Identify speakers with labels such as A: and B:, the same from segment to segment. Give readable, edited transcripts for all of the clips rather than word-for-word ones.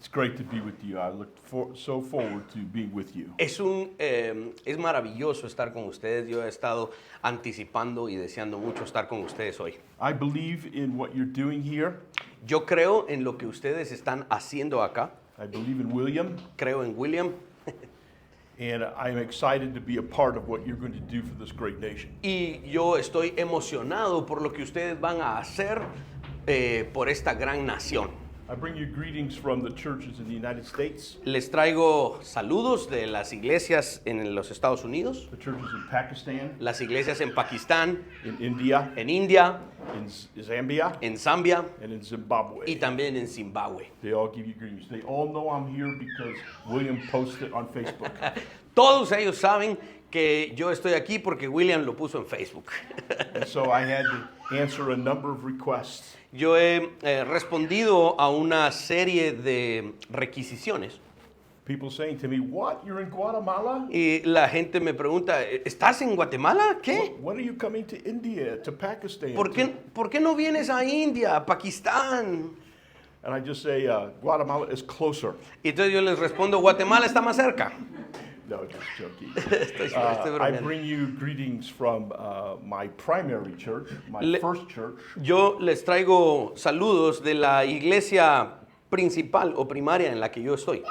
A: It's great to be with you. I look so forward to being with you.
B: Es maravilloso estar con ustedes. Yo he estado anticipando y deseando mucho estar con ustedes hoy.
A: I believe in what you're doing here.
B: Yo creo en lo que ustedes están haciendo acá.
A: I believe in William.
B: Creo en William.
A: And I'm excited to be a part of what you're going to do for this great nation.
B: Y yo estoy emocionado por lo que ustedes van a hacer por esta gran nación.
A: I bring you greetings from the churches in the United States,
B: Les traigo saludos de las iglesias en los Estados Unidos,
A: the churches in Pakistan,
B: las iglesias en Pakistán,
A: in India,
B: en India,
A: in Zambia,
B: en Zambia
A: and in
B: y
A: Zimbabwe.
B: también en Zimbabue.
A: They all give you greetings. They all know I'm here because William posted on Facebook.
B: Todos ellos saben que yo estoy aquí porque William lo puso en Facebook.
A: And so I had to answer a number of requests.
B: Yo he respondido a una serie de requisiciones
A: People saying to me, "What? You're in Guatemala?
B: y la gente me pregunta, ¿estás en Guatemala? ¿Qué?
A: When are you coming to India, to Pakistan?"
B: ¿Por qué no vienes a India, a Pakistán?
A: And I just say, Guatemala is closer.
B: Y entonces yo les respondo, Guatemala está más cerca.
A: No, just joking.
B: Estoy
A: I
B: bromeando.
A: bring you greetings from my primary church, my first church,
B: Yo les traigo saludos de la iglesia principal o primaria en la que yo estoy.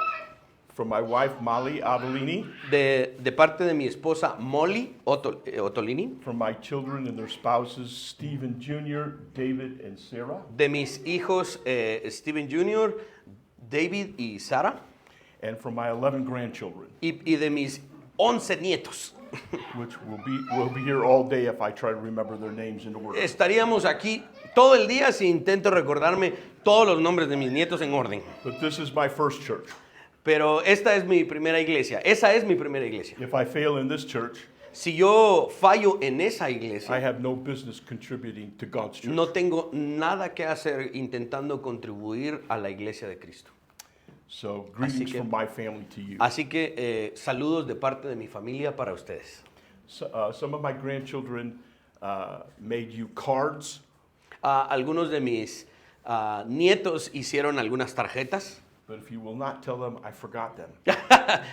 A: from my wife, Molly Adelini,
B: De parte de mi esposa Molly Ottolini,
A: from my children and their spouses, Stephen Jr., David, and Sarah,
B: de mis hijos Steven Jr., David y Sara,
A: and from my 11 grandchildren,
B: y de mis 11 nietos.
A: which will be here all day if I try to remember their names in order.
B: Estaríamos aquí todo el día si intento recordarme todos los nombres de mis nietos en orden.
A: But this is my first church.
B: Pero esta es mi primera iglesia. Esa es mi primera iglesia.
A: If I fail in this church,
B: Si yo fallo en esa
A: I
B: iglesia,
A: have no business contributing to God's church.
B: no tengo nada que hacer intentando contribuir a la iglesia de Cristo.
A: So greetings
B: que-
A: from my family to you.
B: Así que saludos de parte de mi familia para ustedes.
A: Some of my grandchildren made you cards.
B: Algunos de mis nietos hicieron algunas tarjetas,
A: But if you will not tell them, I forgot them.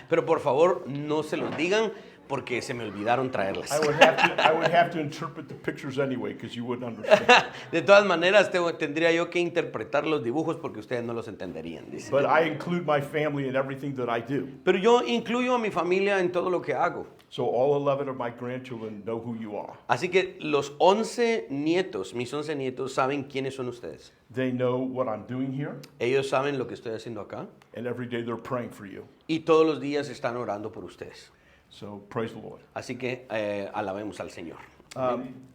B: pero por favor no se los digan porque se me olvidaron traerlas.
A: I would have to interpret the pictures anyway because you wouldn't understand.
B: De todas maneras, tendría yo que interpretar los dibujos porque ustedes no los entenderían, dice.
A: But I include my family in everything that I do.
B: Pero yo incluyo a mi familia en todo lo que hago.
A: So all 11 of my grandchildren know who you are.
B: Así que los 11 nietos, mis 11 nietos, saben quiénes son ustedes.
A: They know what I'm doing here,
B: Ellos saben lo que estoy haciendo acá
A: and every day they're praying for you.
B: y todos los días están orando por ustedes.
A: So praise the Lord.
B: Así que alabemos al Señor.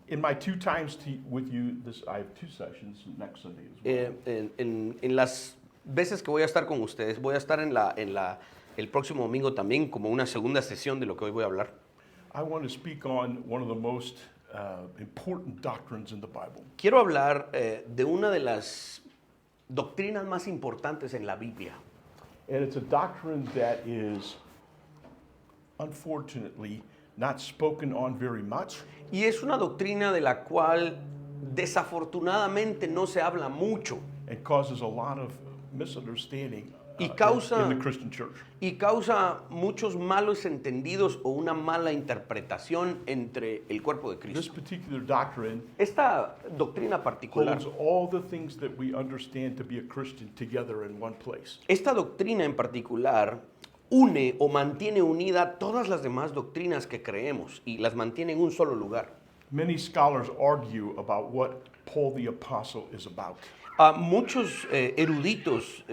A: In my 2 times with you, I have 2 sessions next Sunday as well.
B: En las veces que voy a estar con ustedes, voy a estar el próximo domingo también como una segunda sesión de lo que hoy voy a hablar.
A: I want to speak on one of the most important doctrines in the Bible.
B: Quiero hablar de una de las doctrinas más importantes en la Biblia.
A: And it's a doctrine that is, unfortunately, not spoken on very much.
B: Y es una doctrina de la cual desafortunadamente no se habla mucho
A: It causes a lot of misunderstanding
B: Y causa-
A: in the Christian church.
B: y causa muchos malos entendidos o una mala interpretación entre el cuerpo de
A: This
B: Cristo.
A: particular doctrine
B: Esta doctrina particular,
A: holds all the things that we understand to be a Christian together in one place.
B: esta doctrina en particular une o mantiene unida todas las demás doctrinas que creemos y las mantiene en un solo lugar.
A: Many scholars argue about what Paul the Apostle is about.
B: Muchos eruditos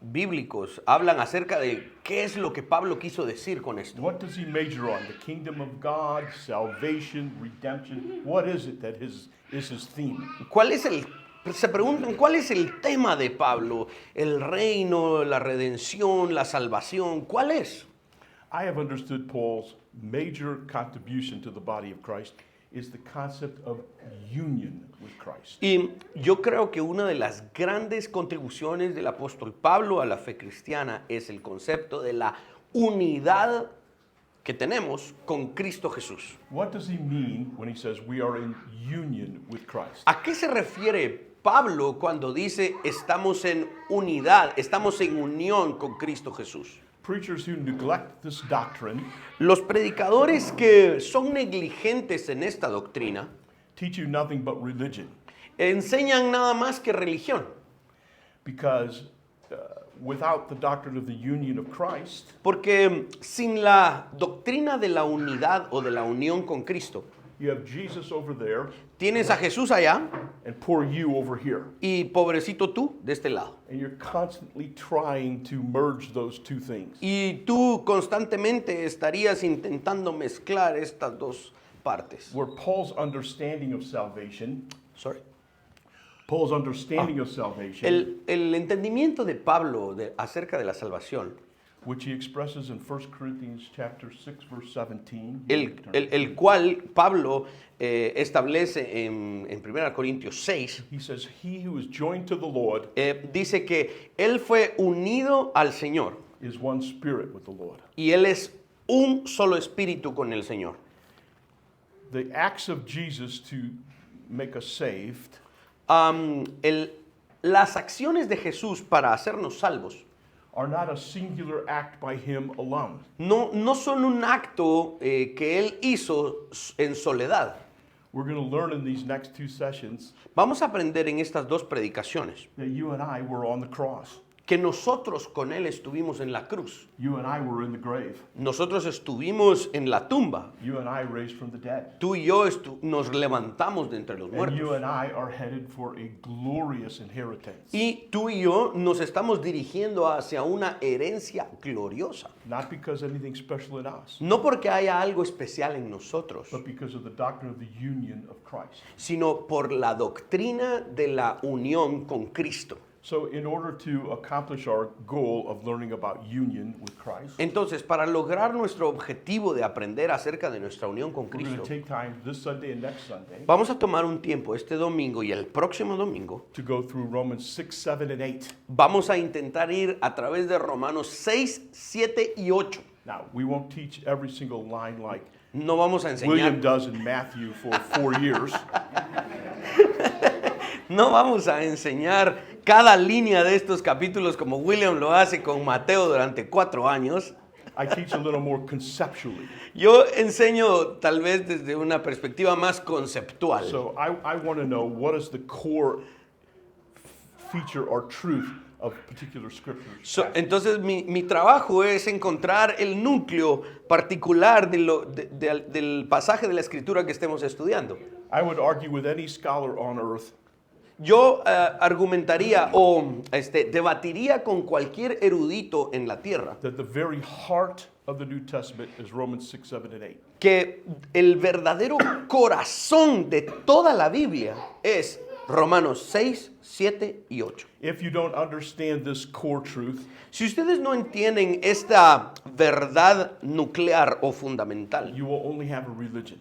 B: bíblicos hablan acerca de qué es lo que Pablo quiso decir con esto.
A: What does he major on? The kingdom of God, salvation, redemption? What is it that is his theme?
B: Se preguntan, ¿cuál es el tema de Pablo? ¿El reino, la redención, la salvación? ¿Cuál es?
A: I have understood Paul's major contribution to the body of Christ is the concept of union with Christ.
B: Y yo creo que una de las grandes contribuciones del apóstol Pablo a la fe cristiana es el concepto de la unidad que tenemos con Cristo Jesús.
A: What does he mean when he says we are in union with Christ?
B: ¿A qué se refiere Pablo cuando dice estamos en unidad, estamos en unión con Cristo Jesús?
A: Preachers who neglect this doctrine
B: Los predicadores que son negligentes en esta doctrina
A: teach you nothing but religion,
B: enseñan nada más que religión,
A: because without the doctrine of the union of Christ,
B: porque sin la doctrina de la unidad o de la unión con Cristo,
A: you have Jesus over there
B: tienes a Jesús allá
A: and poor you over here.
B: y pobrecito tú de este lado.
A: And you're constantly trying to merge those two things.
B: Y tú constantemente estarías intentando mezclar estas dos partes.
A: Where Paul's understanding of salvation,
B: Sorry.
A: Paul's understanding of salvation,
B: El entendimiento de Pablo acerca de la salvación,
A: which he expresses in 1 Corinthians chapter 6, verse 17.
B: el cual Pablo establece en 1 Corintios 6,
A: He says, he who is joined to the Lord
B: dice que él fue unido al Señor
A: is one spirit with the Lord.
B: y él es un solo espíritu con el Señor.
A: The acts of Jesus to make us saved
B: Las acciones de Jesús para hacernos salvos
A: are not a singular act by him alone.
B: no son un acto que él hizo en soledad.
A: We're going to learn in these next two sessions
B: Vamos a aprender en estas dos predicaciones
A: that you and I were on the cross.
B: que nosotros con él estuvimos en la cruz.
A: You and I were in the grave.
B: Nosotros estuvimos en la tumba.
A: You and I raised from the dead.
B: Tú y yo nos levantamos de entre los
A: And you
B: muertos.
A: and I are headed for a glorious inheritance.
B: Y tú y yo nos estamos dirigiendo hacia una herencia gloriosa.
A: Not because anything special in us,
B: No porque haya algo especial en nosotros,
A: but because of the doctrine of the union of Christ.
B: sino por la doctrina de la unión con Cristo.
A: So in order to accomplish our goal of learning about union with Christ,
B: Entonces, para lograr nuestro objetivo de aprender acerca de nuestra unión con
A: we're going
B: Cristo,
A: to take time this Sunday and next Sunday
B: vamos a tomar un tiempo este domingo y el próximo domingo.
A: to go through Romans 6, 7, and 8.
B: Vamos a intentar ir a través de Romanos 6, 7 y 8.
A: Now, we won't teach every single line like
B: No vamos a
A: William
B: enseñar,
A: does in Matthew for 4 years,
B: no vamos a enseñar cada línea de estos capítulos como William lo hace con Mateo durante 4 años.
A: I teach a little more conceptually.
B: Yo enseño tal vez desde una perspectiva más conceptual.
A: So I want to know what is the core feature or truth of particular scriptures.
B: Entonces mi trabajo es encontrar el núcleo particular del pasaje de la escritura que estemos estudiando.
A: I would argue with any scholar on earth
B: Yo argumentaría o debatiría con cualquier erudito en la tierra
A: that the very heart of the New Testament is Romans 6, 7, and 8.
B: que el verdadero corazón de toda la Biblia es Romanos 6, 7 y 8.
A: If you don't understand this core truth,
B: Si ustedes no entienden esta verdad nuclear o fundamental,
A: you will only have a religion.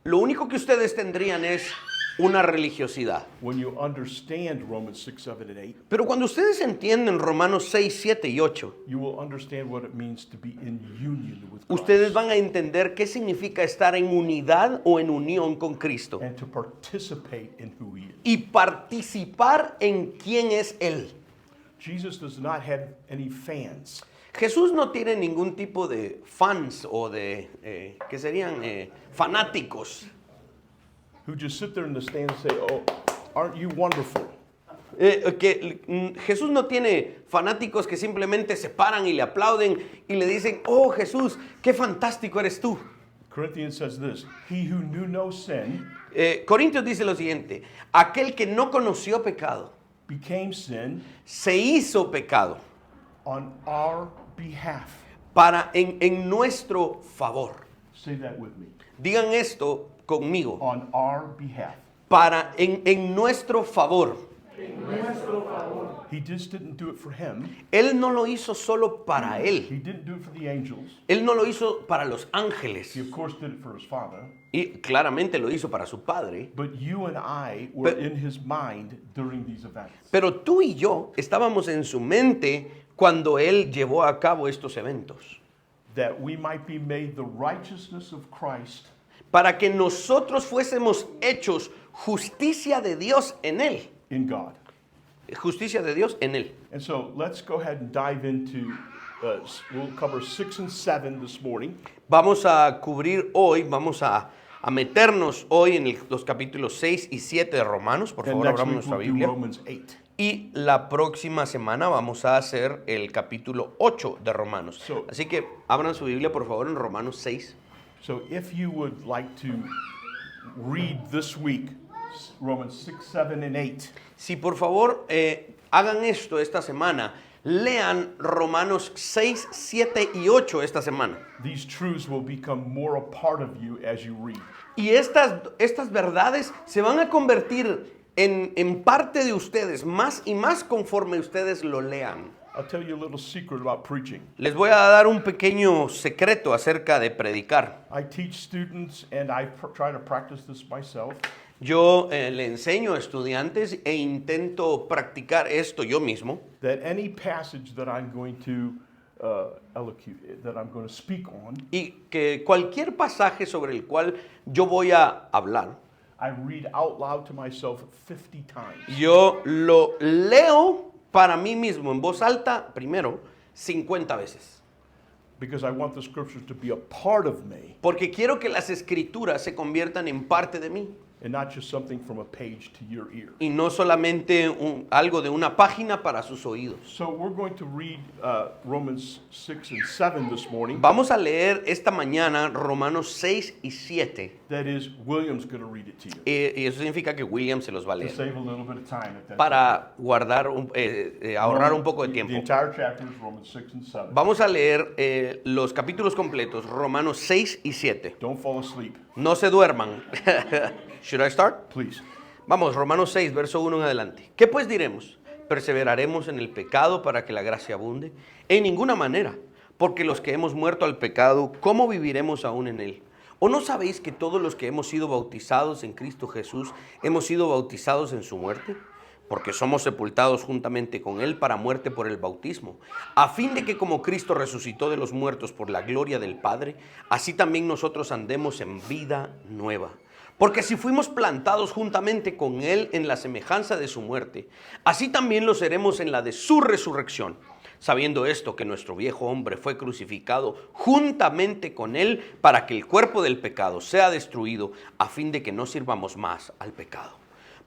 B: lo único que ustedes tendrían es una religiosidad.
A: When you understand Romans 6, 7, and 8,
B: Pero cuando ustedes entienden Romanos 6, 7 y 8,
A: you will understand what it means to be in union with
B: ustedes
A: Christ
B: van a entender qué significa estar en unidad o en unión con Cristo
A: and to participate in who he is.
B: y participar en quién es Él.
A: Jesus does not have any fans.
B: Jesús no tiene ningún tipo de fans o de, ¿qué serían? Fanáticos.
A: Who just sit there in the stand and say, "Oh, aren't you wonderful?"
B: Jesús no tiene fanáticos que simplemente se paran y le aplauden y le dicen, oh Jesús, qué fantástico eres tú.
A: Corinthians says this, "He who knew no sin
B: Corintios dice lo siguiente, aquel que no conoció pecado,
A: became sin
B: se hizo pecado
A: on our behalf."
B: para en nuestro favor.
A: Say that with me.
B: Digan esto conmigo,
A: On our behalf.
B: para en nuestro favor.
A: He just didn't do it for him.
B: Él no lo hizo solo para él,
A: He didn't do it for the angels.
B: él no lo hizo para los ángeles
A: He of course did it for his Father.
B: y claramente lo hizo para su padre.
A: But you and I were
B: But-
A: in his mind during these events.
B: Pero tú y yo estábamos en su mente cuando él llevó a cabo estos eventos,
A: That we might be made the righteousness of Christ
B: para que nosotros fuésemos hechos justicia de Dios en él
A: in God.
B: Justicia de Dios en Él.
A: And so let's go ahead and dive into, we'll cover 6 and 7 this morning.
B: Vamos a cubrir hoy, vamos a meternos hoy en los capítulos 6 y 7 de Romanos. Por
A: And
B: favor,
A: next
B: abramos
A: week
B: nuestra
A: we'll do
B: Biblia.
A: Romans 8.
B: Y la próxima semana vamos a hacer el capítulo 8 de Romanos.
A: So-
B: Así que abran su Biblia, por favor, en Romanos 6.
A: So if you would like to read this week, Romans 6, 7, and 8.
B: Si por favor hagan esto esta semana, lean Romanos 6, 7 y 8 esta semana.
A: These truths will become more a part of you as you read.
B: Y estas verdades se van a convertir en parte de ustedes, más y más conforme ustedes lo lean.
A: I'll tell you a little secret about preaching.
B: Les voy a dar un pequeño secreto acerca de predicar.
A: I teach students, and I try to practice this myself.
B: Yo le enseño a estudiantes e intento practicar esto yo mismo,
A: That any passage that I'm going to that I'm going to speak on,
B: y que cualquier pasaje sobre el cual yo voy a hablar,
A: I read out loud to myself 50 times.
B: yo lo leo para mí mismo en voz alta primero 50 veces.
A: Because I want the scriptures to be a part of me
B: Porque quiero que las escrituras se conviertan en parte de mí
A: and not just something from a page to your ear.
B: y no solamente algo de una página para sus oídos.
A: So we're going to read Romans 6 and 7 this morning.
B: Vamos a leer esta mañana Romanos 6 y 7.
A: That is, William's going to read it to you.
B: Y eso significa que William se los va a
A: To
B: leer
A: save a little bit of time. If that's
B: para guardar, ahorrar un poco de
A: The
B: tiempo.
A: entire chapter is Romans 6 and 7.
B: Vamos a leer los capítulos completos, Romanos 6 y 7.
A: Don't fall asleep,
B: No se duerman. Should I start?
A: please.
B: Vamos, Romanos 6, verso 1 en adelante. ¿Qué pues diremos? ¿Perseveraremos en el pecado para que la gracia abunde? En ninguna manera, porque los que hemos muerto al pecado, ¿cómo viviremos aún en él? ¿O no sabéis que todos los que hemos sido bautizados en Cristo Jesús hemos sido bautizados en su muerte? Porque somos sepultados juntamente con él para muerte por el bautismo, a fin de que como Cristo resucitó de los muertos por la gloria del Padre, así también nosotros andemos en vida nueva. Porque si fuimos plantados juntamente con él en la semejanza de su muerte, así también lo seremos en la de su resurrección. Sabiendo esto, que nuestro viejo hombre fue crucificado juntamente con él para que el cuerpo del pecado sea destruido, a fin de que no sirvamos más al pecado.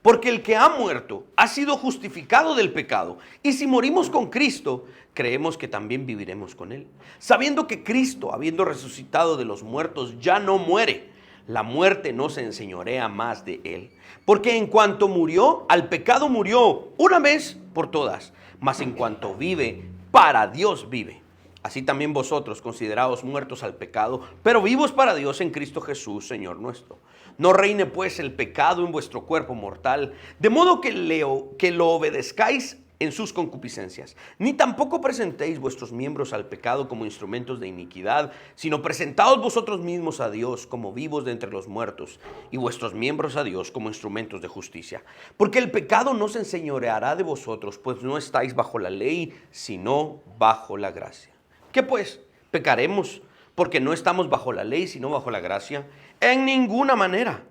B: Porque el que ha muerto ha sido justificado del pecado, y si morimos con Cristo, creemos que también viviremos con él. Sabiendo que Cristo, habiendo resucitado de los muertos, ya no muere, la muerte no se enseñorea más de él. Porque en cuanto murió, al pecado murió una vez por todas, mas en cuanto vive, para Dios vive. Así también vosotros, considerados muertos al pecado, pero vivos para Dios en Cristo Jesús, Señor nuestro. No reine pues el pecado en vuestro cuerpo mortal, de modo que lo obedezcáis en sus concupiscencias. Ni tampoco presentéis vuestros miembros al pecado como instrumentos de iniquidad, sino presentaos vosotros mismos a Dios como vivos de entre los muertos, y vuestros miembros a Dios como instrumentos de justicia. Porque el pecado no se enseñoreará de vosotros, pues no estáis bajo la ley, sino bajo la gracia. ¿Qué pues? ¿Pecaremos porque no estamos bajo la ley, sino bajo la gracia? En ninguna manera.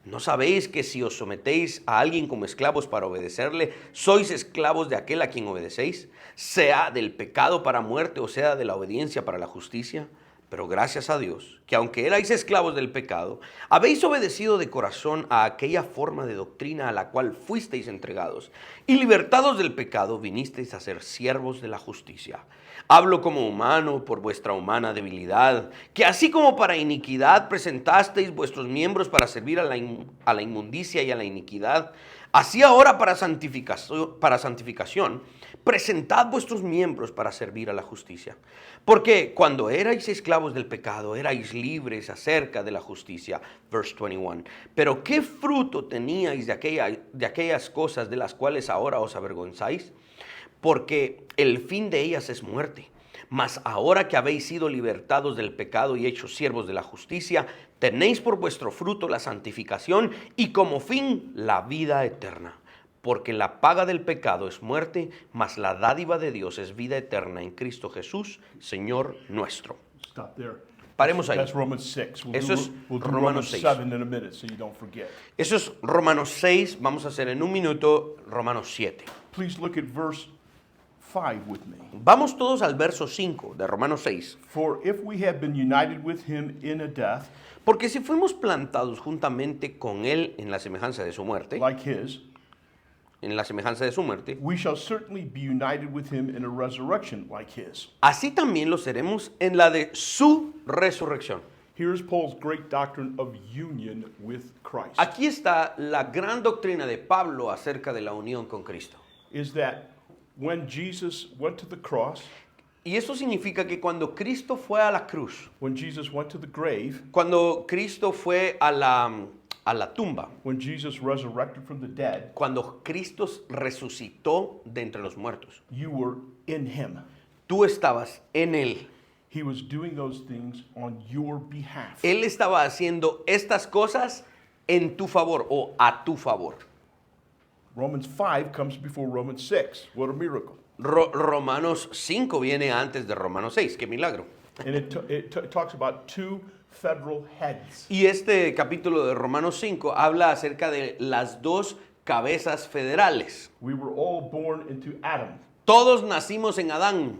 B: ¿No sabéis que si os sometéis a alguien como esclavos para obedecerle, sois esclavos de aquel a quien obedecéis, sea del pecado para muerte o sea de la obediencia para la justicia? Pero gracias a Dios, que aunque erais esclavos del pecado, habéis obedecido de corazón a aquella forma de doctrina a la cual fuisteis entregados, y libertados del pecado vinisteis a ser siervos de la justicia. Hablo como humano por vuestra humana debilidad, que así como para iniquidad presentasteis vuestros miembros para servir a la inmundicia y a la iniquidad, así ahora para santificación, presentad vuestros miembros para servir a la justicia. Porque cuando erais esclavos del pecado, erais libres acerca de la justicia. Verse 21. Pero ¿qué fruto teníais de aquellas cosas de las cuales ahora os avergonzáis? Porque el fin de ellas es muerte. Mas ahora que habéis sido libertados del pecado y hechos siervos de la justicia, tenéis por vuestro fruto la santificación y como fin la vida eterna. Porque la paga del pecado es muerte, mas la dádiva de Dios es vida eterna en Cristo Jesús, Señor nuestro.
A: Stop there.
B: Paremos ahí.
A: That's Romans 6.
B: Eso es
A: we'll do
B: Romanos
A: Romans
B: 6.
A: 7 in a minute so you don't forget.
B: Eso es Romanos 6, vamos a hacer en un minuto Romanos 7.
A: Please look at verse 5 with me.
B: Vamos todos al verso 5 de Romanos 6.
A: For if we have been united with him in a death
B: Porque si fuimos plantados juntamente con Él en la semejanza de su muerte,
A: like his,
B: en la semejanza de su muerte,
A: we shall certainly be united with him in a resurrection like his.
B: así también lo seremos en la de su resurrección.
A: Here's Paul's great doctrine of union with Christ.
B: Aquí está la gran doctrina de Pablo acerca de la unión con Cristo.
A: Is that when Jesus went to the cross,
B: Y eso significa que cuando Cristo fue a la cruz,
A: when Jesus went to the grave,
B: cuando Cristo fue a la tumba,
A: when Jesus resurrected from the dead,
B: cuando Cristo resucitó de entre los muertos,
A: you were in him.
B: tú estabas en Él.
A: He was doing those things on your behalf.
B: Él estaba haciendo estas cosas en tu favor o a tu favor.
A: Romans 5 comes before Romans 6. What a miracle.
B: Romanos 5 viene antes de Romanos 6. ¡Qué milagro!
A: And it talks about two federal heads.
B: Y este capítulo de Romanos 5 habla acerca de las dos cabezas federales.
A: We were all born into Adam.
B: Todos nacimos en Adán.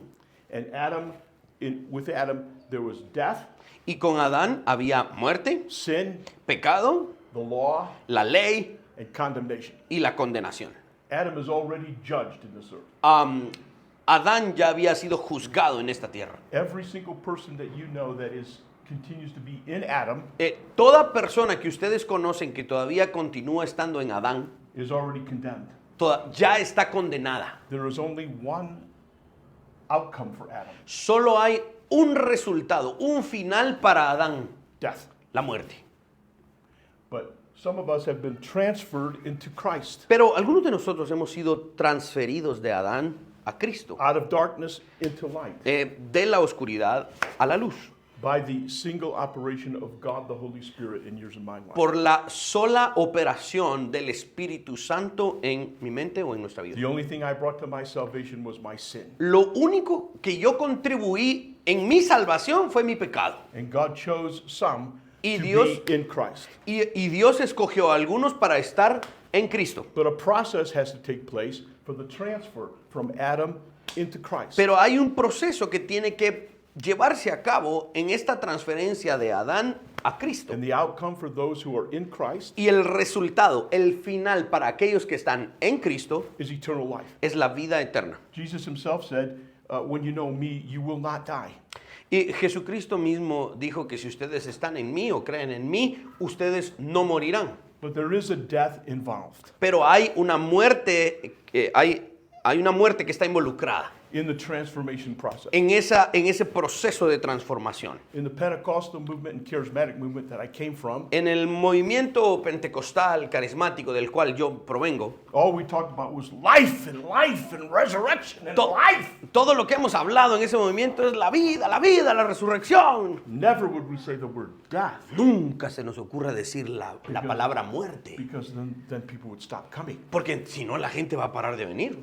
A: And with Adam, there was death,
B: Y con Adán había muerte,
A: sin,
B: pecado,
A: the law,
B: la ley
A: and condemnation.
B: y la condenación.
A: Adam is already judged in this earth.
B: Adán ya había sido juzgado en esta tierra.
A: Every single person that you know that continues to be in Adam
B: Toda persona que ustedes conocen que todavía continúa estando en Adán,
A: is already condemned.
B: ya está condenada.
A: There is only one outcome for Adam,
B: Solo hay un resultado, un final para Adán,
A: death.
B: la muerte.
A: But some of us have been transferred into Christ,
B: Pero algunos de nosotros hemos sido transferidos de Adán a Cristo,
A: out of darkness into light,
B: de la oscuridad a la luz,
A: by the single operation of God the Holy Spirit in yours and my life.
B: por la sola operación del Espíritu Santo en mi mente o en nuestra vida.
A: The only thing I brought to my salvation was my sin.
B: Lo único que yo contribuí en mi salvación fue mi pecado.
A: And God chose some
B: Y
A: to
B: Dios-
A: be in Christ.
B: Y Dios escogió a algunos para estar en Cristo.
A: But a process has to take place for the transfer from Adam into Christ.
B: Pero hay un proceso que tiene que llevarse a cabo en esta transferencia de Adán a Cristo.
A: And the outcome for those who are in Christ
B: Y el resultado, el final para aquellos que están en Cristo
A: is eternal life.
B: es la vida eterna.
A: Jesus himself said, when you know me, you will not die.
B: Y Jesucristo mismo dijo que si ustedes están en mí o creen en mí, ustedes no morirán.
A: But there is a death involved
B: Pero hay una muerte, hay una muerte que está involucrada
A: in the transformation process.
B: en ese proceso de transformación.
A: In the Pentecostal movement and charismatic movement that I came from,
B: En el movimiento pentecostal carismático del cual yo provengo,
A: all we talked about was life and resurrection and life.
B: todo lo que hemos hablado en ese movimiento es la vida, la resurrección.
A: Never would we say the word death,
B: Nunca se nos ocurra decir la palabra muerte,
A: because then people would stop coming.
B: porque si no la gente va a parar de venir.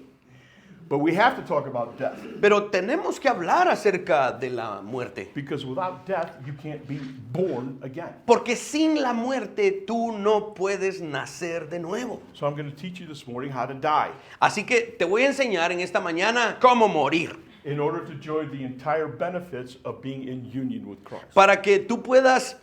A: But we have to talk about death,
B: Pero tenemos que hablar acerca de la muerte,
A: because without death, you can't be born again.
B: porque sin la muerte tú no puedes nacer de nuevo.
A: So I'm going to teach you this morning how to die
B: Así que te voy a enseñar en esta mañana cómo morir,
A: in order to enjoy the entire benefits of being in union with Christ.
B: para que tú puedas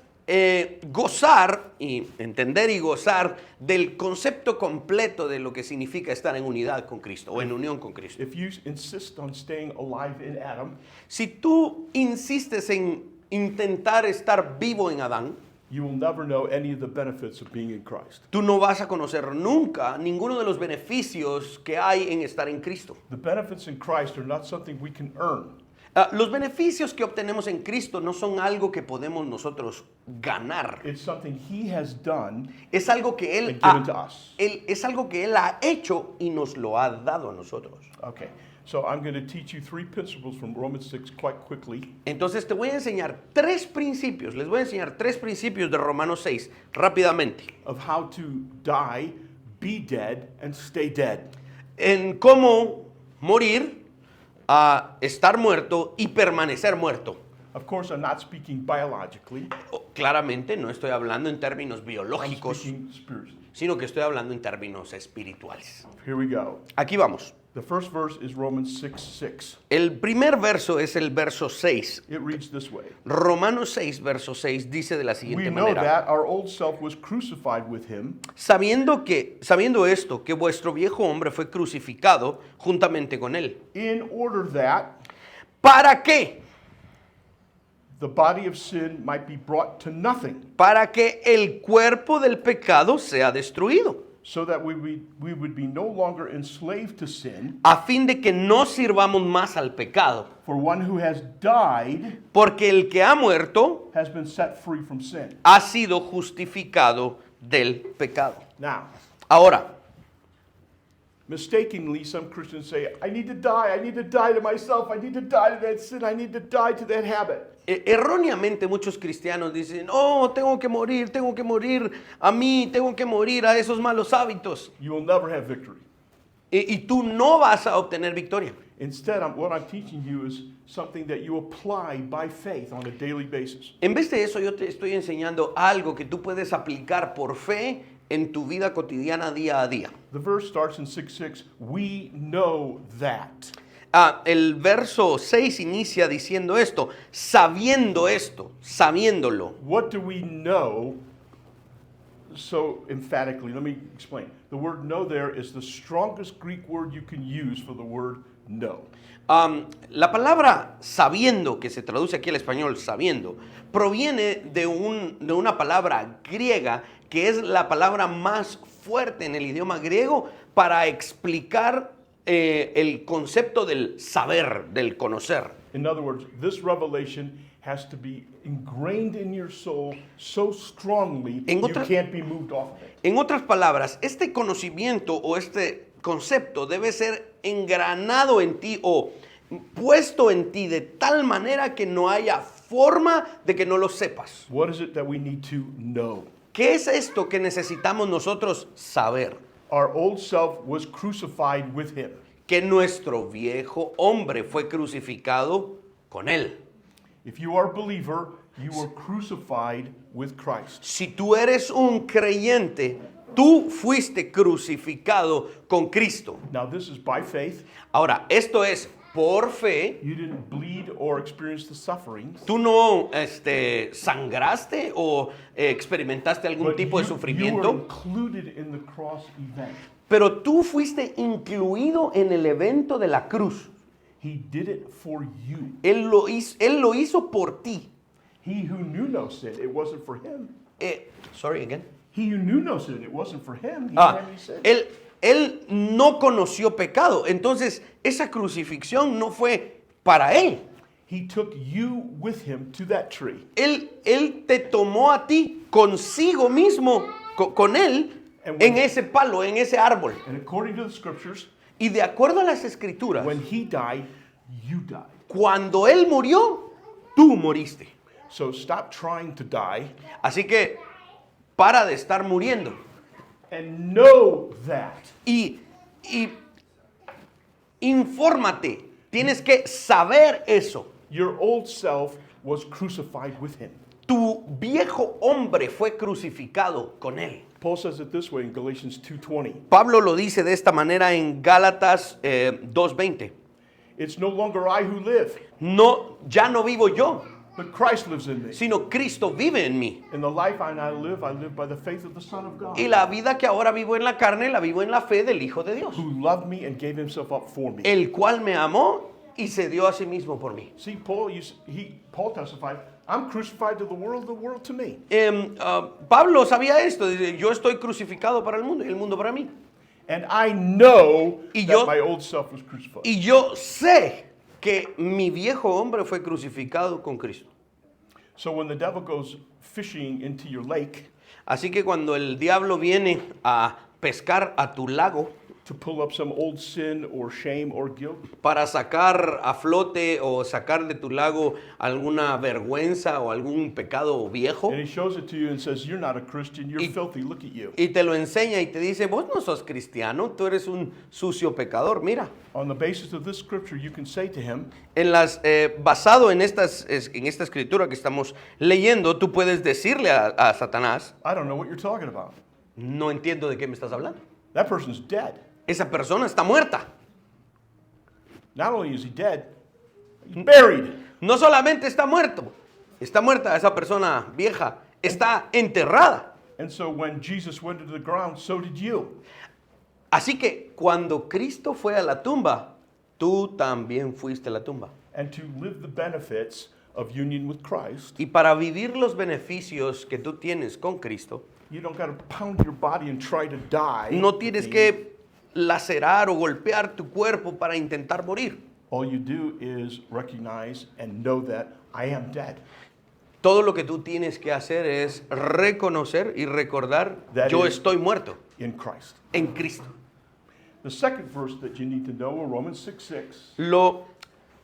B: gozar y entender y gozar del concepto completo de lo que significa estar en unidad con Cristo o en unión con Cristo.
A: If you insist on staying alive in Adam,
B: Si tú insistes en intentar estar vivo en Adán,
A: you will never know any of the benefits of being in Christ.
B: tú no vas a conocer nunca ninguno de los beneficios que hay en estar en Cristo.
A: The benefits in Christ are not something we can earn.
B: Los beneficios que obtenemos en Cristo no son algo que podemos nosotros ganar.
A: It's something He has done
B: Es algo que
A: and given to us.
B: es algo que Él ha hecho y nos lo ha dado a nosotros.
A: Okay, so I'm going to teach you 3 principles from Romans 6 quite quickly.
B: Entonces te voy a enseñar tres principios, les voy a enseñar tres principios de Romanos 6 rápidamente.
A: Of how to die, be dead, and stay dead.
B: En cómo morir, a estar muerto y permanecer muerto.
A: Of course, I'm not speaking biologically.
B: Claramente no estoy hablando en términos
A: I'm
B: biológicos,
A: speaking spiritually.
B: sino que estoy hablando en términos espirituales.
A: Here we go.
B: Aquí vamos.
A: The first verse is Romans 6:6.
B: El primer verso es el verso 6.
A: It reads this way.
B: Romanos 6, verso 6 dice de la
A: We
B: siguiente
A: know
B: manera.
A: that our old self was crucified with him,
B: Sabiendo esto, que vuestro viejo hombre fue crucificado juntamente con él.
A: in order that
B: ¿Para qué?
A: the body of sin might be brought to nothing,
B: Para que el cuerpo del pecado sea destruido,
A: so that we would be no longer enslaved to sin.
B: a fin de que no sirvamos más al pecado.
A: For one who has died
B: Porque el que ha muerto
A: has been set free from sin.
B: ha sido justificado del pecado.
A: Now,
B: Ahora,
A: mistakenly, some Christians say, I need to die to myself, I need to die to that sin, I need to die to that habit.
B: erróneamente muchos cristianos dicen, oh, tengo que morir a mí, tengo que morir a esos malos hábitos.
A: You will never have victory.
B: Y tú no vas a obtener victoria.
A: Instead, what I'm teaching you is something that you apply by faith on a daily basis.
B: En vez de eso, yo te estoy enseñando algo que tú puedes aplicar por fe en tu vida cotidiana día a día.
A: The verse starts in 6:6. We know that.
B: El verso 6 inicia diciendo esto, sabiéndolo.
A: What do we know so emphatically? Let me explain. The word know there is the strongest Greek word you can use for the word know.
B: La palabra sabiendo, que se traduce aquí al español sabiendo, proviene de una palabra griega que es la palabra más fuerte en el idioma griego para explicar el concepto del saber, del conocer.
A: In other words, this revelation has to be ingrained in your soul so strongly
B: En
A: you
B: otra-
A: can't be moved off of it.
B: En otras palabras, este conocimiento o este concepto debe ser engranado en ti o puesto en ti de tal manera que no haya forma de que no lo sepas.
A: What is it that we need to know?
B: ¿Qué es esto que necesitamos nosotros saber?
A: Our old self was crucified with him.
B: Que nuestro viejo hombre fue crucificado con él.
A: If you are a believer, you were crucified with Christ.
B: Si tú eres un creyente, tú fuiste crucificado con Cristo.
A: Now, this is by faith.
B: Ahora, esto es por fe.
A: You didn't bleed or experience the sufferings.
B: Tú no sangraste o experimentaste algún
A: But
B: tipo de
A: you were
B: sufrimiento,
A: included in the cross event.
B: pero tú fuiste incluido en el evento de la cruz.
A: He did it for you.
B: Él lo hizo por ti.
A: He who knew no sin, it wasn't for him.
B: Sorry again.
A: He who knew no sin, it wasn't for him. He didn't have any sin.
B: Él no conoció pecado, entonces esa crucifixión no fue para él.
A: He took you with him to that tree.
B: Él te tomó a ti consigo mismo, con él, en ese palo, en ese árbol.
A: And according to the scriptures,
B: Y de acuerdo a las escrituras,
A: when he died, you died.
B: cuando él murió, tú moriste.
A: So stop trying to die
B: Así que para de estar muriendo.
A: and know that.
B: Y infórmate. Tienes que saber eso.
A: Your old self was crucified with him.
B: Tu viejo hombre fue crucificado con él.
A: Paul says it this way in Galatians 2:20.
B: Pablo lo dice de esta manera en Gálatas 2:20.
A: It's no longer I who live,
B: No, ya no vivo yo,
A: but Christ lives in me.
B: sino Cristo vive en mí.
A: In the life I now live by the faith of the Son of God,
B: Y la vida que ahora vivo en la carne, la vivo en la fe del Hijo de Dios,
A: who loved me and gave himself up for me.
B: el cual me amó y se dio a sí mismo por mí.
A: See, Paul testified, I'm crucified to the world to me.
B: Pablo sabía esto, dice, yo estoy crucificado para el mundo y el mundo para mí.
A: And I know
B: Y
A: that
B: yo-
A: my old self was crucified.
B: Y yo sé que mi viejo hombre fue crucificado con Cristo.
A: So when the devil goes fishing into your lake,
B: Así que cuando el diablo viene a pescar a tu lago,
A: to pull up some old sin or shame or guilt.
B: para sacar a flote o sacar de tu lago alguna vergüenza o algún pecado viejo.
A: And he shows it to you and says, you're not a Christian, you're
B: Y-
A: filthy, look at you.
B: Y te lo enseña y te dice, vos no sos cristiano, tú eres un sucio pecador. Mira,
A: On the basis of this scripture, you can say to him,
B: basado en esta escritura que estamos leyendo, tú puedes decirle a Satanás,
A: I don't know what you're talking about.
B: no entiendo de qué me estás hablando.
A: That person's dead.
B: Esa persona está muerta.
A: Not only is he dead, he's buried.
B: No solamente está muerta esa persona vieja, está enterrada.
A: And so when Jesus went into the ground, so did you.
B: Así que cuando Cristo fue a la tumba, tú también fuiste a la tumba.
A: And to live the benefits of union with Christ,
B: Y para vivir los beneficios que tú tienes con Cristo,
A: you don't got to pound your body and try to die.
B: no tienes que lacerar o golpear tu cuerpo para intentar morir.
A: All you do is recognize and know that I am dead.
B: Todo lo que tú tienes que hacer es reconocer y recordar,
A: That
B: yo
A: is-
B: estoy muerto
A: In Christ.
B: en Cristo.
A: The second verse that you need to know in Romans 6:6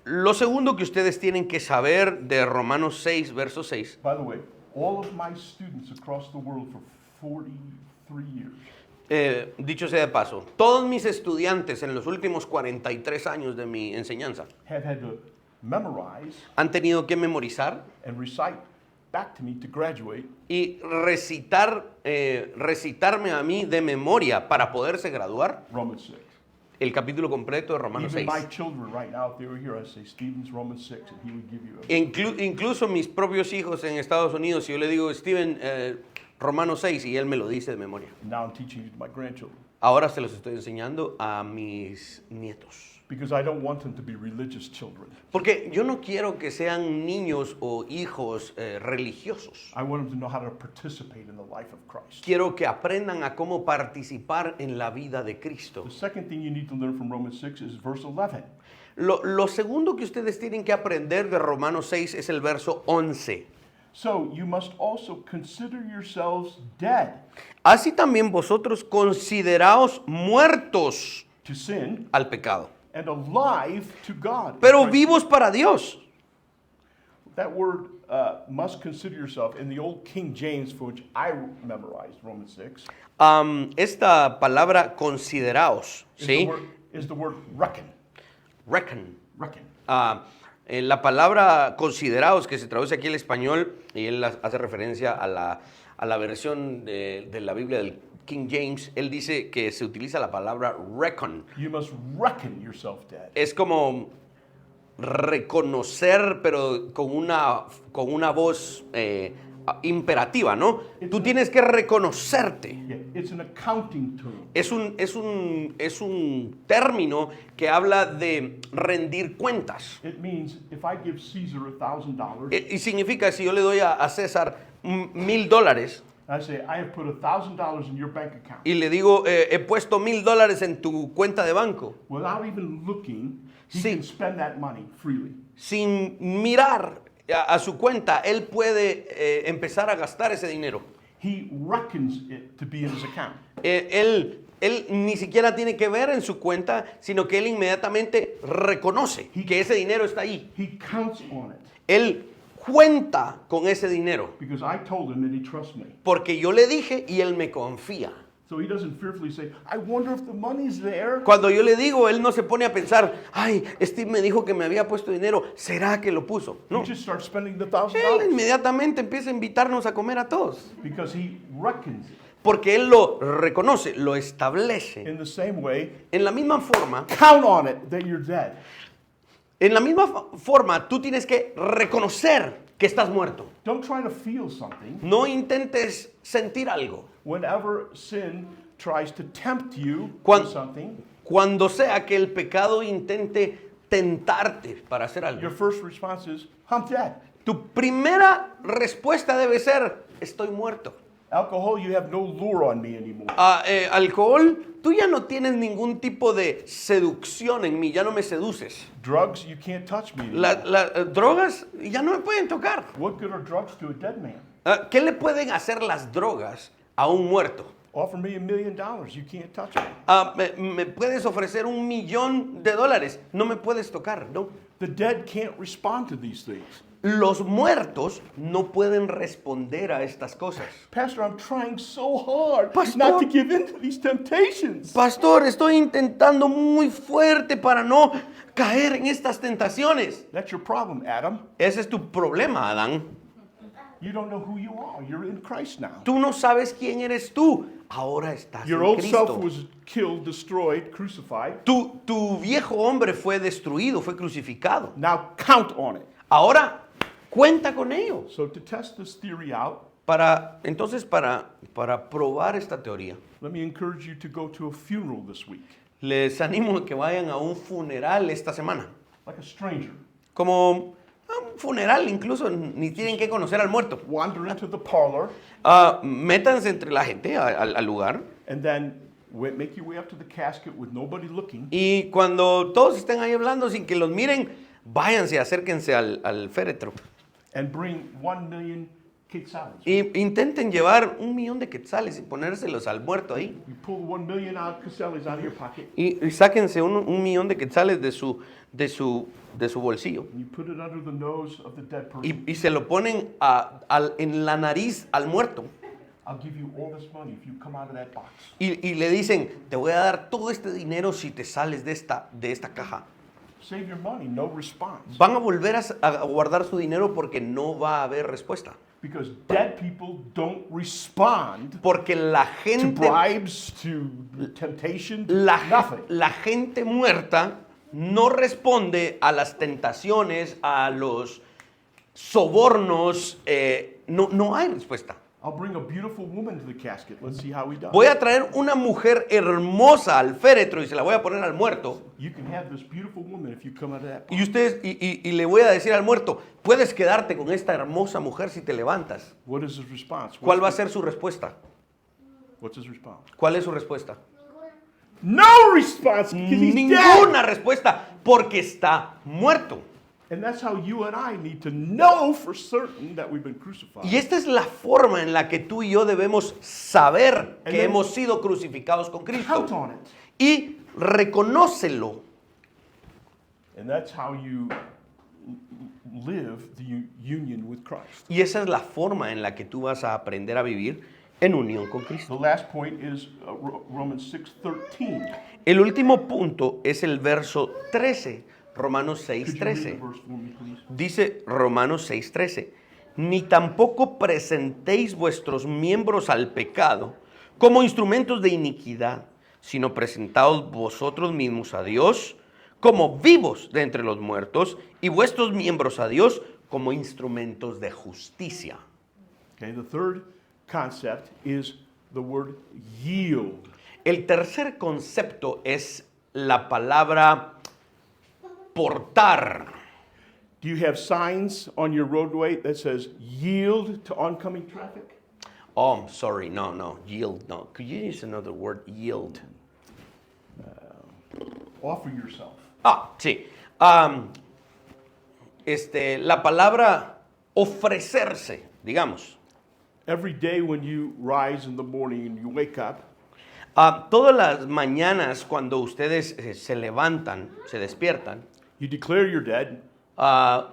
B: Lo segundo que ustedes tienen que saber de Romanos 6, verso 6,
A: By the way, all of my students across the world for 43 years
B: dicho sea de paso, todos mis estudiantes en los últimos 43 años de mi enseñanza
A: have had to memorize
B: han tenido que memorizar
A: and recite back to me to graduate
B: y recitarme a mí de memoria para poderse graduar
A: Romans 6.
B: el capítulo completo de Romanos
A: Even
B: 6.
A: my children right now, if they were here, I'd say, Stephen's Romans 6, and he would give you a...
B: Incluso mis propios hijos en Estados Unidos, si yo le digo, Steven, Romanos 6, y él me lo dice de memoria.
A: Now I'm teaching it to my grandchildren.
B: Ahora se los estoy enseñando a mis nietos.
A: Because I don't want them to be religious children.
B: Porque yo no quiero que sean niños o hijos religiosos.
A: I want them to know how to participate in the life of Christ.
B: Quiero que aprendan a cómo participar en la vida de Cristo.
A: The second thing you need to learn from Romans 6 is verse 11.
B: Lo segundo que ustedes tienen que aprender de Romanos 6 es el verso 11.
A: So you must also consider yourselves dead
B: Así también vosotros consideraos muertos
A: to sin
B: al pecado,
A: and alive to God.
B: pero
A: Christ.
B: vivos para Dios.
A: That word must consider yourself in the old King James, for which I memorized Romans 6,
B: Esta palabra consideraos, ¿sí?
A: is the word reckon.
B: Reckon.
A: Reckon.
B: La palabra consideraos, que se traduce aquí al español, y él hace referencia a la versión de la Biblia del King James, él dice que se utiliza la palabra reckon.
A: You must reckon yourself dead.
B: Es como reconocer, pero con una voz imperativa, ¿no? Tú tienes que reconocerte.
A: Yeah, it's an accounting term.
B: Es un término que habla de rendir cuentas.
A: It means if I give Caesar $1,000,
B: Y significa, si yo le doy a César $1,000
A: I say I have put $1,000 in your bank account,
B: y le digo, he puesto $1,000 en tu cuenta de banco,
A: without even looking, he
B: Sí.
A: can spend that money freely.
B: sin mirar a su cuenta, él puede empezar a gastar ese dinero.
A: He reckons it to be in his account.
B: Él ni siquiera tiene que ver en su cuenta, sino que él inmediatamente reconoce que ese dinero está ahí.
A: He counts on it
B: Él cuenta con ese dinero,
A: because I told him that he trusts me.
B: porque yo le dije y él me confía.
A: So he doesn't fearfully say, I wonder if the money's there.
B: Cuando yo le digo, él no se pone a pensar, ay, Steve me dijo que me había puesto dinero, ¿será que lo puso? No.
A: He just starts spending the
B: Él
A: $1,000
B: inmediatamente empieza a invitarnos a comer a todos,
A: because he reckons it.
B: porque él lo reconoce, lo establece.
A: In the same way,
B: En la misma forma,
A: count on it that you're dead.
B: tú tienes que reconocer que estás muerto.
A: Don't try to feel something.
B: No intentes sentir algo.
A: Whenever sin tries to tempt you
B: Cuan-
A: to something,
B: Cuando sea que el pecado intente tentarte para hacer
A: your
B: algo,
A: first response is, I'm dead.
B: tu primera respuesta debe ser, estoy muerto.
A: Alcohol, you have no lure on me anymore.
B: Alcohol, tú ya no tienes ningún tipo de seducción en mí, ya no me seduces.
A: Drugs, you can't touch me anymore.
B: Las drogas ya no me pueden tocar.
A: What good are drugs to a dead man?
B: ¿Qué le pueden hacer las drogas a un muerto?
A: Offer me $1 million. You can't touch me.
B: Me puedes ofrecer $1,000,000, no me puedes tocar, no.
A: The dead can't respond to these things.
B: Los muertos no pueden responder a estas cosas.
A: Pastor, I'm trying so hard
B: Pastor.
A: not to give in to these temptations.
B: Pastor, estoy intentando muy fuerte para no caer en estas tentaciones.
A: That's your problem, Adam.
B: Ese es tu problema, Adán.
A: You don't know who you are. You're in Christ now.
B: Tú no sabes quién eres tú. Ahora estás
A: Your
B: en
A: old self
B: Cristo.
A: was killed, destroyed, crucified.
B: Tu viejo hombre fue destruido, fue crucificado.
A: Now count on it.
B: Ahora cuenta con ello.
A: So to test this theory out,
B: Entonces, para probar esta teoría,
A: let me encourage you to go to a funeral this week,
B: les animo a que vayan a un funeral esta semana.
A: like a stranger.
B: Como un funeral, incluso ni tienen que conocer al muerto.
A: Wander into the parlor
B: Métanse entre la gente al lugar.
A: and then make your way up to the casket with nobody looking.
B: Y cuando todos estén ahí hablando sin que los miren, váyanse, acérquense al féretro.
A: And bring 1,000,000 quetzales.
B: Y intenten llevar 1,000,000 de quetzales y ponérselos al muerto ahí.
A: You pull 1,000,000 quetzales out of your pocket,
B: Y sáquense 1,000,000 de quetzales de su bolsillo.
A: and you put it under the nose of the dead person.
B: Y se lo ponen en la nariz al muerto.
A: I'll give you all this money if you come out of that box.
B: Y le dicen, te voy a dar todo este dinero si te sales de esta caja.
A: Save your money, no response.
B: Van a volver a guardar su dinero porque no va a haber respuesta.
A: Because dead people don't respond
B: Porque la
A: to
B: gente,
A: bribes, to temptation, to nothing.
B: la gente muerta no responde a las tentaciones, a los sobornos, no hay respuesta.
A: I'll bring a beautiful woman to the casket. Let's see how he does.
B: Voy a traer una mujer hermosa al féretro y se la voy a poner al muerto.
A: You can have this beautiful woman if you come out of that box.
B: Y le voy a decir al muerto, puedes quedarte con esta hermosa mujer si te levantas.
A: What is his response?
B: ¿Cuál va a ser su respuesta?
A: What's his response?
B: ¿Cuál es su respuesta?
A: No response because he's
B: Ninguna
A: dead.
B: respuesta porque está muerto.
A: And that's how you and I need to know for certain that we've been crucified.
B: Y esta es la forma en la que tú y yo debemos saber que
A: then-
B: hemos sido crucificados con Cristo.
A: Count on it.
B: Y reconócelo.
A: And that's how you live the union with Christ.
B: Y esa es la forma en la que tú vas a aprender a vivir en unión con Cristo.
A: The last point is Romans 6:13.
B: El último punto es el verso 13, Romanos
A: Could you read the
B: 6:13.
A: verse for me, please?
B: Dice Romanos 6:13, ni tampoco presentéis vuestros miembros al pecado como instrumentos de iniquidad, sino presentaos vosotros mismos a Dios como vivos de entre los muertos y vuestros miembros a Dios como instrumentos de justicia.
A: Okay, the third concept is the word yield.
B: El tercer concepto es la palabra portar.
A: Do you have signs on your roadway that says yield to oncoming traffic?
B: Oh, I'm sorry, no, yield, no. Could you use another word, yield?
A: Offer yourself.
B: Sí. La palabra ofrecerse, digamos.
A: Every day when you rise in the morning and you wake up,
B: Todas las mañanas cuando ustedes se levantan, se despiertan,
A: you declare you're dead.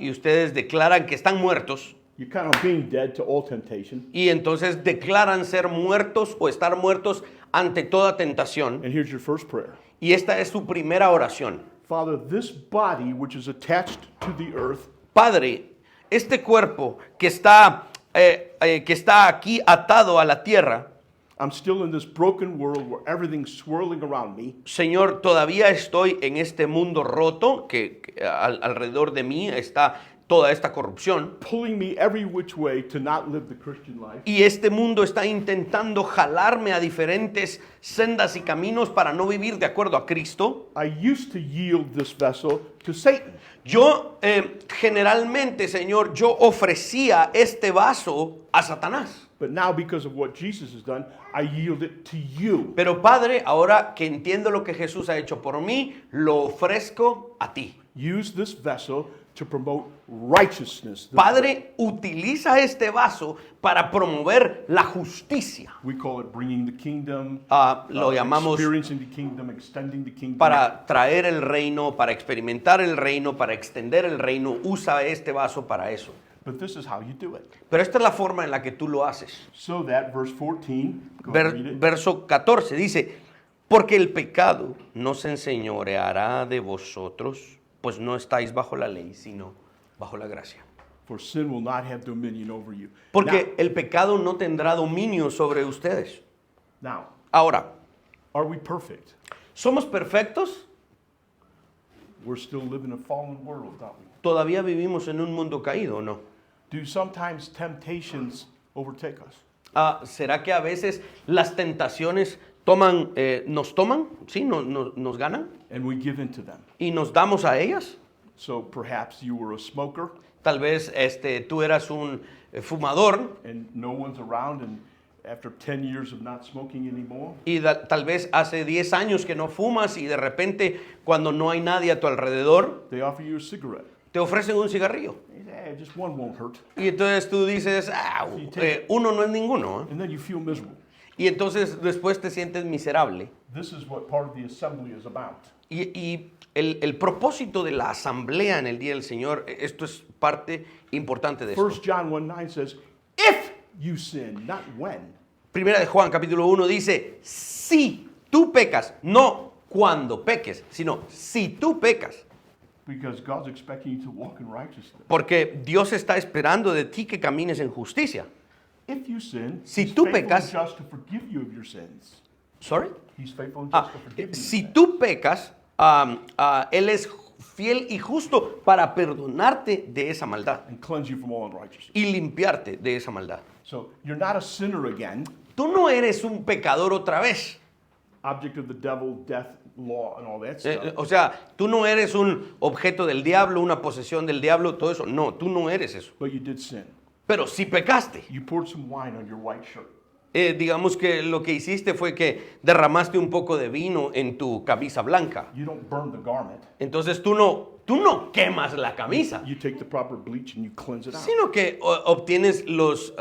B: y ustedes declaran que están muertos,
A: You count on being dead to all temptation.
B: y entonces declaran ser muertos o estar muertos ante toda tentación.
A: And here's your first prayer.
B: Y esta es su primera oración.
A: Father, this body which is attached to the earth,
B: Padre, este cuerpo que está aquí atado a la tierra,
A: I'm still in this broken world where everything's swirling around me.
B: Señor, todavía estoy en este mundo roto que alrededor de mí está toda esta corrupción.
A: Pulling me every which way to not live the Christian life.
B: Y este mundo está intentando jalarme a diferentes sendas y caminos para no vivir de acuerdo a Cristo.
A: I used to yield this vessel to Satan.
B: Yo generalmente, Señor, yo ofrecía este vaso a Satanás.
A: But now because of what Jesus has done, I yield it to you.
B: Pero Padre, ahora que entiendo lo que Jesús ha hecho por mí, lo ofrezco a ti.
A: use this vessel to promote righteousness.
B: Padre, utiliza este vaso para promover la justicia.
A: We call it bringing the kingdom,
B: Lo llamamos
A: experiencing the kingdom, extending the kingdom.
B: para traer el reino, para experimentar el reino, para extender el reino. Usa este vaso para eso.
A: But this is how you do it.
B: Pero esta es la forma en la que tú lo haces.
A: So that verse 14, go ahead and read it.
B: Verso 14 dice, porque el pecado no se enseñoreará de vosotros, pues no estáis bajo la ley, sino bajo la gracia.
A: For sin will not have dominion over you.
B: Porque el pecado no tendrá dominio sobre ustedes.
A: Now,
B: Ahora,
A: are we perfect?
B: ¿somos perfectos?
A: We're still living in a fallen world, don't we?
B: ¿Todavía vivimos en un mundo caído o no?
A: Do sometimes temptations overtake us?
B: ¿Será que a veces las tentaciones nos toman? ¿Sí? ¿Nos ganan?
A: And we give in to them.
B: ¿Y nos damos a ellas?
A: So perhaps you were a smoker
B: Tal vez tú eras un fumador
A: and no one's around, and after 10 years of not smoking anymore,
B: y tal vez hace 10 años que no fumas y de repente cuando no hay nadie a tu alrededor
A: they offer you a cigarette.
B: te ofrecen un cigarrillo.
A: You say, hey, just one won't hurt.
B: Y entonces tú dices, uno no es ninguno. ¿Eh?
A: And then you feel miserable.
B: Y entonces después te sientes miserable.
A: This is what part of the assembly is about.
B: Y el propósito de la asamblea en el Día del Señor, esto es parte importante de esto.
A: 1 John 1:9 says, if you sin, not when.
B: Primera de Juan, capítulo 1, dice, si tú pecas, no cuando peques, sino si tú pecas.
A: Because God's expecting you to walk in righteousness.
B: Porque Dios está esperando de ti que camines en justicia.
A: If you sin,
B: Si
A: He's
B: tú
A: faithful
B: pecas-
A: and just to forgive you of your sins.
B: ¿Sorry?
A: He's faithful and just to forgive you.
B: Si tú pecas, Él es fiel y justo para perdonarte de esa maldad
A: And cleanse you from all unrighteousness.
B: y limpiarte de esa maldad.
A: So you're not a sinner again,
B: Tú no eres un pecador otra vez.
A: object of the devil, death, law, and all that stuff.
B: O sea, tú no eres un objeto del diablo, una posesión del diablo, todo eso. No, tú no eres eso.
A: But you did sin.
B: Pero si pecaste,
A: You poured some wine on your white shirt.
B: digamos que lo que hiciste fue que derramaste un poco de vino en tu camisa blanca.
A: You don't burn the garment.
B: Entonces tú no quemas la camisa,
A: You take the proper bleach and you cleanse it out.
B: sino que obtienes los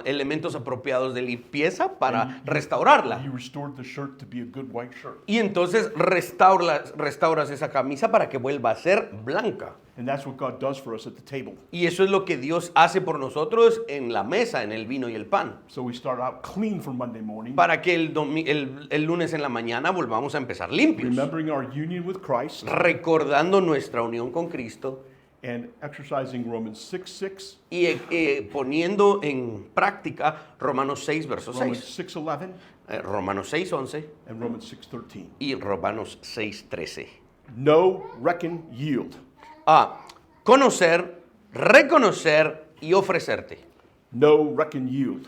B: elementos apropiados de limpieza para restaurarla.
A: You restored the shirt to be a good white shirt.
B: Y entonces restauras esa camisa para que vuelva a ser blanca.
A: And that's what God does for us at the table.
B: Y eso es lo que Dios hace por nosotros en la mesa, en el vino y el pan.
A: So we start out clean for Monday morning,
B: Para que el lunes en la mañana volvamos a empezar limpios.
A: remembering our union with Christ
B: Recordando nuestra unión con Cristo
A: and exercising Romans 6:6,
B: y poniendo en práctica Romanos 6, verso
A: Romans
B: 6.
A: 6:11,
B: Romanos 6, 11
A: and Romans 6:13.
B: y Romanos 6, 13.
A: Know, reckon, yield.
B: Conocer, reconocer y ofrecerte.
A: Know, reckon, yield.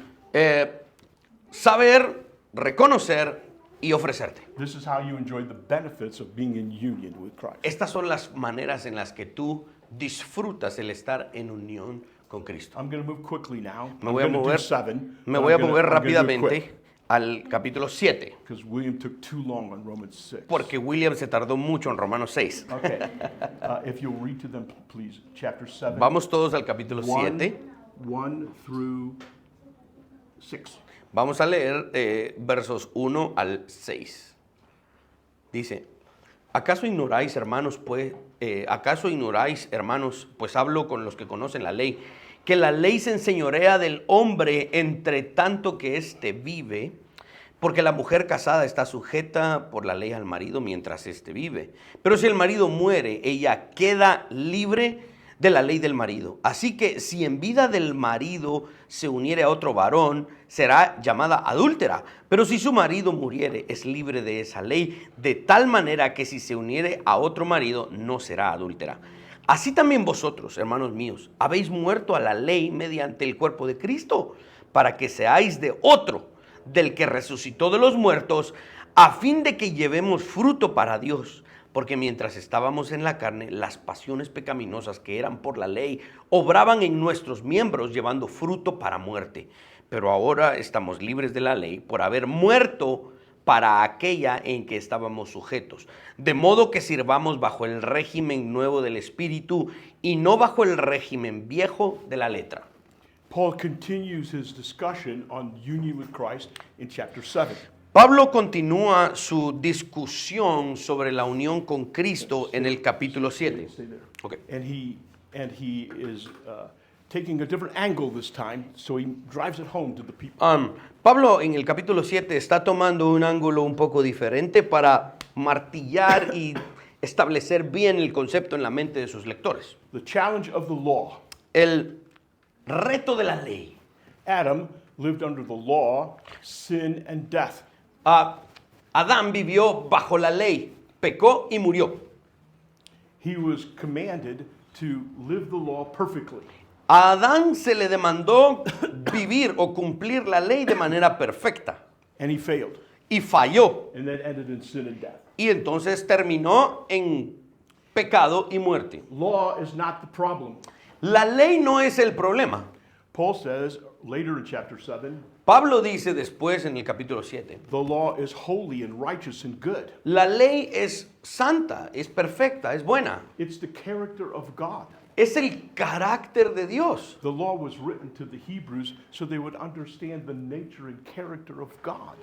B: Saber, reconocer y ofrecerte.
A: This is how you enjoy the benefits of being in union with Christ.
B: Estas son las maneras en las que tú disfrutas el estar en unión con Cristo.
A: I'm going to move quickly now.
B: Me voy a mover,
A: me
B: rápidamente al capítulo 7,
A: because William took too long on Romans 6.
B: porque William se tardó mucho en Romanos 6.
A: Okay. If you'll read to them, please, chapter 7.
B: Vamos todos al capítulo 7.
A: 1 through 6.
B: Vamos a leer versos 1 al 6. Dice, ¿acaso ignoráis, hermanos, pues hablo con los que conocen la ley, que la ley se enseñorea del hombre entre tanto que éste vive? Porque la mujer casada está sujeta por la ley al marido mientras éste vive. Pero si el marido muere, ella queda libre de la ley del marido. Así que si en vida del marido se uniere a otro varón, será llamada adúltera. Pero si su marido muriere, es libre de esa ley, de tal manera que si se uniere a otro marido, no será adúltera. Así también vosotros, hermanos míos, habéis muerto a la ley mediante el cuerpo de Cristo, para que seáis de otro, del que resucitó de los muertos, a fin de que llevemos fruto para Dios. Porque mientras estábamos en la carne, las pasiones pecaminosas que eran por la ley obraban en nuestros miembros, llevando fruto para muerte. Pero ahora estamos libres de la ley por haber muerto para aquella en que estábamos sujetos, de modo que sirvamos bajo el régimen nuevo del Espíritu y no bajo el régimen viejo de la letra.
A: Paul continues his discussion on union with Christ in chapter 7.
B: Pablo continúa su discusión sobre la unión con Cristo en el capítulo 7.
A: Stay there.
B: Ok.
A: And he is taking a different angle this time, so he drives it home to the people.
B: Pablo en el capítulo 7 está tomando un ángulo un poco diferente para martillar y establecer bien el concepto en la mente de sus lectores.
A: The challenge of the law.
B: El reto de la ley.
A: Adam lived under the law, sin and death.
B: Adán vivió bajo la ley, pecó y murió.
A: He was commanded to live the law perfectly.
B: A Adán se le demandó vivir o cumplir la ley de manera perfecta
A: And he failed.
B: y falló.
A: And that ended in sin and death.
B: Y entonces terminó en pecado y muerte.
A: Law is not the problem.
B: La ley no es el problema.
A: Paul says later in chapter 7,
B: Pablo dice después en el capítulo 7,
A: the law is holy and righteous and good.
B: la ley es santa, es perfecta, es buena.
A: It's the character of God.
B: Es el carácter de Dios.
A: The law was written to the Hebrews so they would understand the nature and character of God.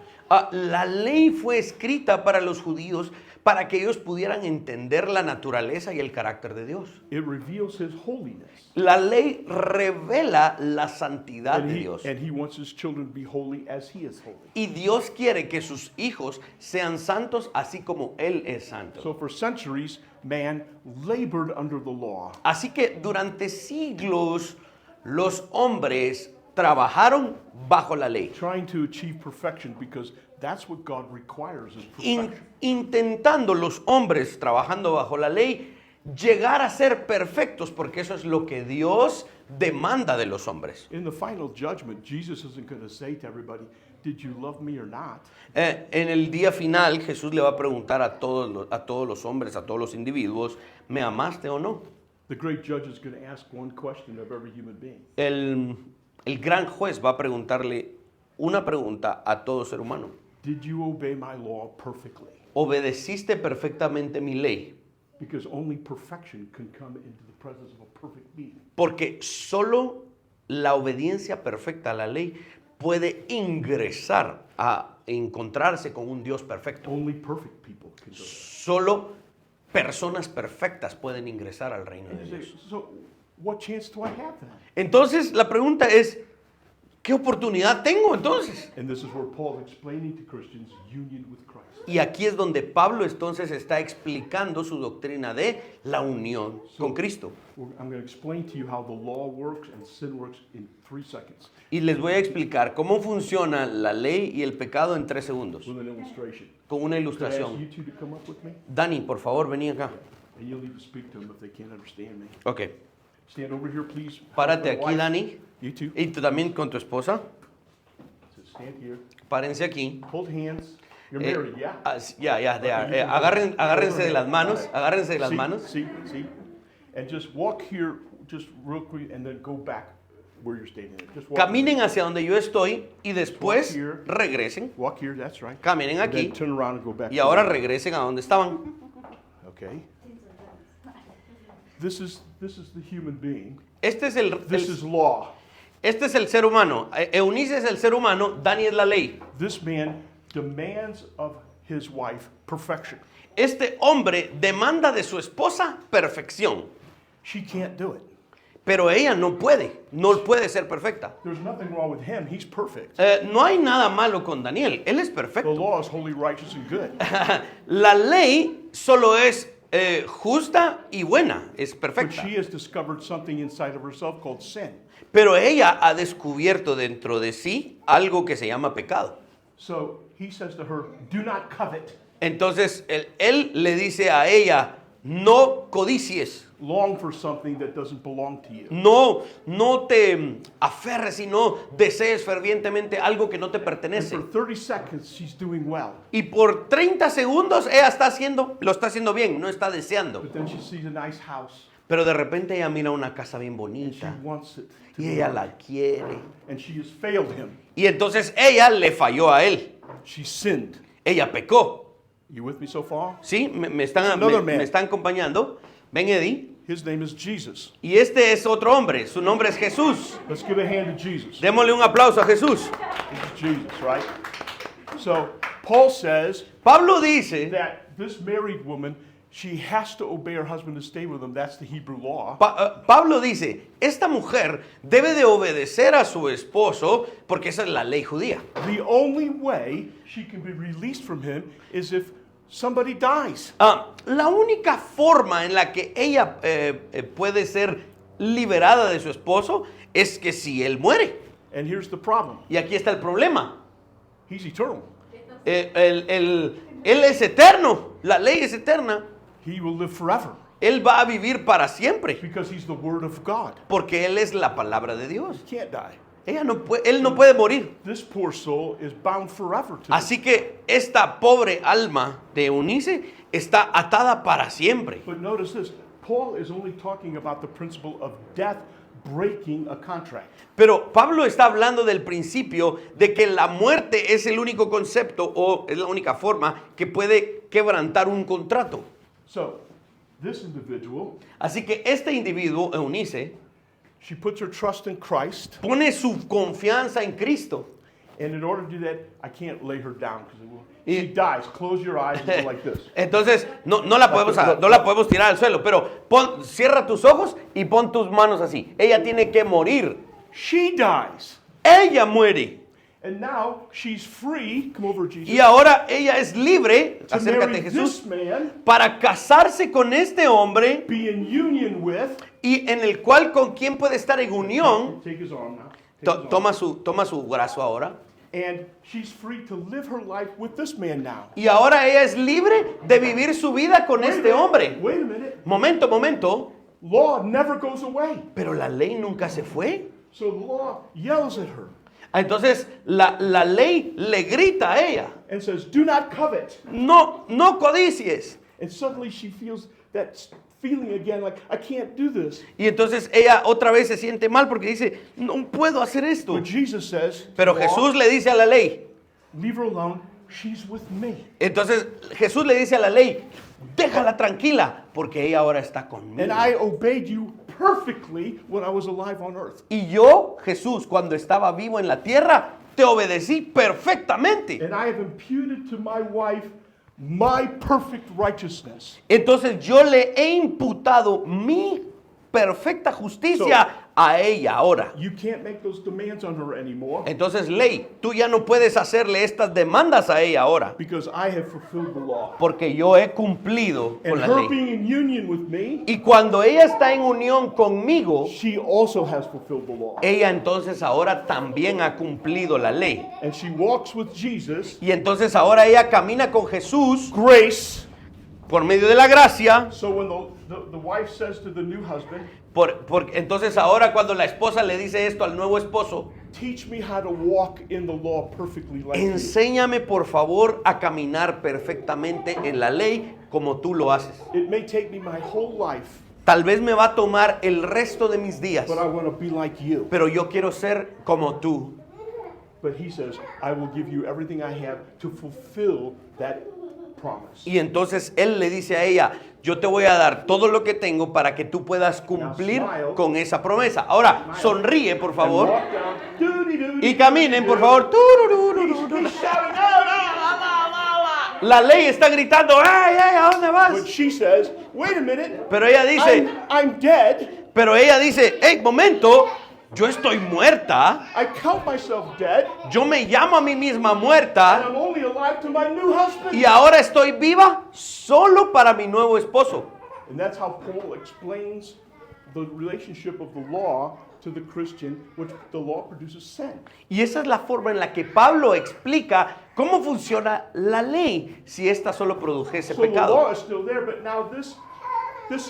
B: La ley fue escrita para los judíos para que ellos pudieran entender la naturaleza y el carácter de Dios.
A: It reveals his holiness.
B: La ley revela la santidad
A: And
B: de
A: he,
B: Dios.
A: and he wants his children to be holy as he is holy.
B: Y Dios quiere que sus hijos sean santos así como Él es santo.
A: So for centuries, man labored under the law.
B: Así que durante siglos los hombres trabajaron bajo la ley,
A: Trying to achieve perfection because that's what God requires is
B: In-
A: perfection.
B: intentando los hombres trabajando bajo la ley llegar a ser perfectos, porque eso es lo que Dios demanda de los hombres.
A: In the final judgment, Jesus isn't going to say to everybody, did you love me or not?
B: En el día final Jesús le va a preguntar a todos los hombres, a todos los individuos, ¿me amaste o no?
A: The great judge is going to ask one question of every human being.
B: El gran juez va a preguntarle una pregunta a todo ser humano.
A: Did you obey my law perfectly?
B: ¿Obedeciste perfectamente mi ley?
A: Because only perfection can come into the presence of a perfect being.
B: Porque solo la obediencia perfecta a la ley puede ingresar a encontrarse con un Dios perfecto.
A: Only perfect people can do that.
B: Solo personas perfectas pueden ingresar al reino de
A: And you
B: Dios.
A: say, so what chance do I have then?
B: Entonces la pregunta es, ¿qué oportunidad tengo entonces?
A: And this is where Paul is explaining to Christians union with Christ.
B: Y aquí es donde Pablo entonces está explicando su doctrina de la unión con Cristo.
A: I'm going to explain to you how the law works and sin works in 3 seconds
B: Y les voy a explicar cómo funciona la ley y el pecado en 3 segundos,
A: with an illustration.
B: con una
A: Could I ask you
B: ilustración.
A: two to come up with me?
B: Dani, por favor, vení acá.
A: And you'll need to speak to them if they can't understand me.
B: Ok,
A: Stand over here, please.
B: párate
A: Husband,
B: aquí,
A: wife.
B: Dani.
A: You too.
B: Y tú también con tu esposa.
A: So stand here.
B: Párense aquí.
A: Hold hands. You're
B: Eh,
A: married, yeah?
B: Ya, they are. Agárrense de las manos, agárrense de las
A: See,
B: manos.
A: See. And just walk here, just real quick, and then go back where you're standing. Just walk.
B: Caminen hacia donde yo estoy y después regresen.
A: Walk here, that's right.
B: Caminen
A: And then
B: aquí
A: turn around and go back.
B: y
A: to
B: ahora
A: the-
B: regresen a donde estaban.
A: Okay. This is the human being.
B: Este es
A: This is law.
B: este es el ser humano. Eunice es el ser humano, Dani es la ley.
A: This man demands of his wife perfection.
B: Este hombre demanda de su esposa perfección,
A: She can't do it.
B: pero ella no puede ser perfecta.
A: There's nothing wrong with him. He's perfect.
B: No hay nada malo con Daniel, él es
A: The
B: perfecto.
A: law is holy, righteous, and good.
B: La ley solo es justa y buena, es
A: But
B: perfecta.
A: she has discovered something inside of herself called sin.
B: Pero ella ha descubierto dentro de sí algo que se llama pecado.
A: So he says to her, do not covet.
B: Entonces él le dice a ella, no codicies.
A: Long for something that doesn't belong to you.
B: No te aferres y no desees fervientemente algo que no te
A: And
B: pertenece.
A: for 30 seconds, she's doing well.
B: Y por 30 segundos ella lo está haciendo bien, no está deseando.
A: But then she sees a nice house.
B: Pero de repente ella mira una casa bien
A: She
B: bonita
A: wants it. To
B: y
A: be
B: ella
A: hers.
B: la quiere.
A: And she has failed him.
B: Y entonces ella le falló a él.
A: She sinned.
B: ella pecó.
A: You with me so far?
B: ¿Sí? Me están,
A: Another man.
B: me están acompañando. Ven, Eddie.
A: His name is Jesus.
B: Y este es otro hombre. Su nombre es Jesús.
A: Let's give a hand to Jesus.
B: Démosle un aplauso a Jesús.
A: This is Jesus, right? So Paul says
B: Pablo dice,
A: that this married woman, she has to obey her husband to stay with him. That's the Hebrew law.
B: Pablo dice, esta mujer debe de obedecer a su esposo porque esa es la ley judía.
A: The only way she can be released from him is if somebody dies.
B: La única forma en la que ella puede ser liberada de su esposo es que si él muere.
A: And here's the problem.
B: Y aquí está el problema.
A: He's eternal.
B: Él es eterno, la ley es eterna.
A: He will live forever
B: Él va a vivir para siempre
A: because he's the word of God.
B: porque Él es la palabra de Dios.
A: He can't die.
B: Él no puede morir.
A: This poor soul is bound forever to
B: Así que esta pobre alma de Eunice está atada para siempre.
A: But notice this. Paul is only talking about the principle of death breaking a contract.
B: Pero Pablo está hablando del principio de que la muerte es el único concepto o es la única forma que puede quebrantar un contrato.
A: So, this individual,
B: Así que este individuo, Eunice,
A: she puts her trust in Christ,
B: pone su confianza en Cristo.
A: and in order to do that, I can't lay her down because
B: Y-
A: she dies. Close your eyes and go like this.
B: Entonces, no la podemos tirar al suelo, pero cierra tus ojos y pon tus manos así. Ella tiene que morir.
A: She dies.
B: Ella muere.
A: And now she's free, come over Jesus,
B: Y ahora ella es libre,
A: to
B: acércate
A: marry
B: Jesús,
A: this man,
B: para casarse con este hombre
A: be in union with,
B: y en el cual con quien puede estar en unión.
A: take his arm now, take his arm.
B: Toma su brazo ahora.
A: And she's free to live her life with this man now.
B: Y ahora ella es libre de vivir su vida con este hombre.
A: Wait a minute.
B: Momento.
A: Law never goes away.
B: Pero la ley nunca se fue.
A: So the law yells at her
B: Entonces la ley le grita a ella.
A: and says, do not covet.
B: No codicies.
A: And suddenly she feels that feeling again, like, I can't do this.
B: Y entonces ella otra vez se siente mal porque dice, no puedo hacer esto.
A: But Jesus says,
B: Pero
A: "Law,
B: Jesús le dice a la ley.
A: leave her alone. She's with me.
B: Entonces Jesús le dice a la ley, déjala tranquila porque ella ahora está conmigo.
A: And I obeyed you perfectly when I was alive on earth.
B: Y yo, Jesús, cuando estaba vivo en la tierra, te obedecí perfectamente.
A: And I have imputed to my wife my perfect righteousness.
B: Entonces yo le he imputado mi perfecta justicia a ella ahora.
A: You can't make those demands on her anymore
B: Entonces, ley, tú ya no puedes hacerle estas demandas a ella ahora,
A: because I have fulfilled the law.
B: porque yo he cumplido
A: And
B: con la
A: her
B: ley.
A: being in union with me,
B: Y cuando ella está en unión conmigo,
A: she also has fulfilled the law.
B: ella entonces ahora también ha cumplido la ley.
A: And she walks with Jesus,
B: Y entonces ahora ella camina con Jesús
A: grace.
B: por medio de la gracia.
A: So when the wife says to the new husband,
B: Entonces ahora cuando la esposa le dice esto al nuevo esposo,
A: teach me how to walk in the law perfectly like you.
B: enséñame por favor a caminar perfectamente en la ley como tú lo haces.
A: It may take me my whole life,
B: Tal vez me va a tomar el resto de mis días,
A: but I want to be like you.
B: pero yo quiero ser como tú.
A: But he says, I will give you everything I have to fulfill that promise.
B: Y entonces él le dice a ella, yo te voy a dar todo lo que tengo para que tú puedas cumplir con esa promesa. Ahora, sonríe por
A: And
B: favor
A: walk down, doo-dee-doo-dee-doo-doo.
B: y caminen por favor.
A: He's shouting, no,
B: La ley está gritando, ¡ay, ay! ¿A dónde vas?
A: But she says, wait a minute,
B: Pero ella dice,
A: I'm dead.
B: hey, momento, yo estoy muerta.
A: I count myself dead,
B: Yo me llamo a mí misma
A: and
B: muerta
A: I'm only alive to my new husband.
B: y ahora estoy viva solo para mi nuevo esposo.
A: And that's how Paul explains the relationship of the law to the Christian, which the law produces sin.
B: Y esa es la forma en la que Pablo explica cómo funciona la ley si ésta solo produjese
A: So the
B: pecado.
A: law is still there, but now this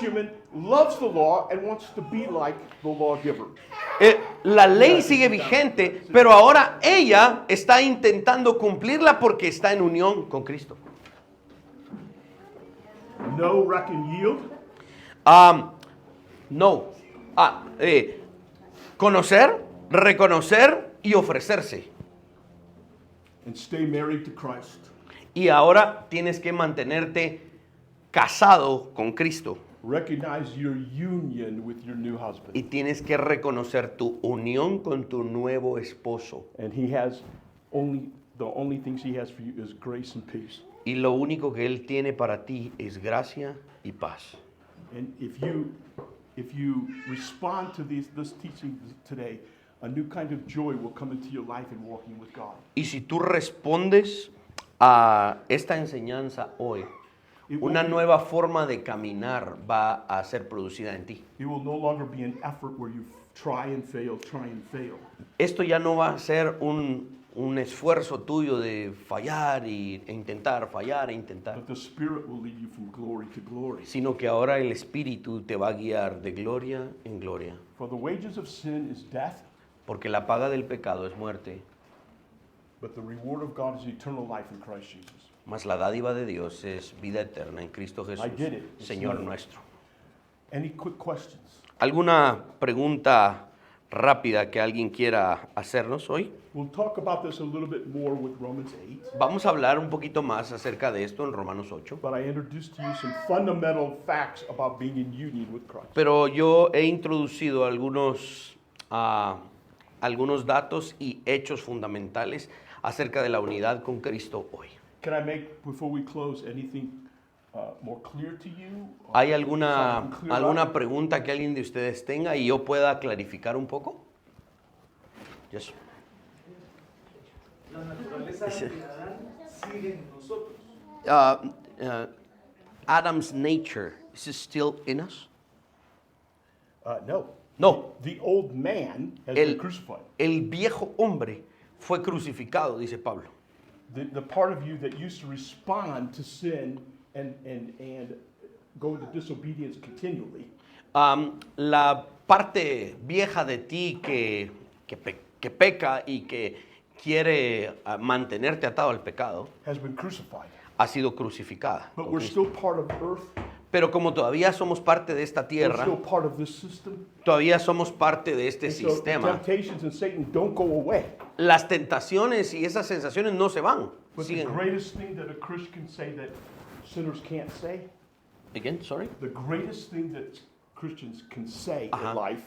A: human loves the law and wants to be like the lawgiver.
B: La ley sigue vigente, pero ahora ella está intentando cumplirla porque está en unión con Cristo.
A: No wreck and yield.
B: No. Conocer, reconocer y ofrecerse.
A: And stay married to Christ.
B: Y ahora tienes que mantenerte casado con Cristo.
A: Recognize your union with your new husband.
B: Y tienes que reconocer tu unión con tu nuevo esposo.
A: And the only things he has for you is grace and peace.
B: Y lo único que Él tiene para ti es gracia y paz.
A: And if you respond to this teaching today, a new kind of joy will come into your life in walking with God.
B: Y si tú respondes a esta enseñanza hoy, una nueva forma de caminar va a ser producida en ti.
A: It will no longer be an effort where you try and fail.
B: Esto ya no va a ser un esfuerzo tuyo de fallar e intentar,
A: But the Spirit will lead you from glory to glory.
B: sino que ahora el Espíritu te va a guiar de gloria en gloria.
A: For the wages of sin is death,
B: Porque la paga del pecado es muerte,
A: but the reward of God is eternal life in Christ Jesus.
B: mas la dádiva de Dios es vida eterna en Cristo Jesús,
A: I get it.
B: Señor nuestro.
A: Any quick questions?
B: ¿Alguna pregunta rápida que alguien quiera hacernos hoy?
A: We'll talk about this a little bit more with Romans 8,
B: Vamos a hablar un poquito más acerca de esto en Romanos 8.
A: but I introduced to you some fundamental facts about being in union with Christ.
B: Pero yo he introducido algunos datos y hechos fundamentales acerca de la unidad con Cristo hoy.
A: Can I make, before we close, anything more clear to you?
B: ¿Hay
A: Something clear
B: alguna
A: about it?
B: pregunta que alguien de ustedes tenga y yo pueda clarificar un poco? Yes.
C: La naturaleza de Adán sigue en nosotros.
B: Adam's nature, is it still in us?
A: No.
B: No.
A: The old man has
B: El-
A: been crucified.
B: El viejo hombre fue crucificado, dice Pablo.
A: The part of you that used to respond to sin and go into disobedience continually
B: La parte vieja de ti que peca y que quiere mantenerte atado al pecado
A: has been crucified.
B: ha sido crucificada.
A: But
B: con
A: we're
B: Cristo.
A: still part of earth.
B: Pero como todavía somos parte de esta
A: We're
B: tierra,
A: still part of this system.
B: todavía somos parte de este
A: And so the
B: sistema,
A: temptations and Satan don't go away.
B: las tentaciones y esas sensaciones no se van.
A: But the
B: Siguen.
A: greatest thing that a Christian can say that sinners can't say,
B: Again, sorry.
A: the greatest thing that Christians can say
B: Ajá.
A: in life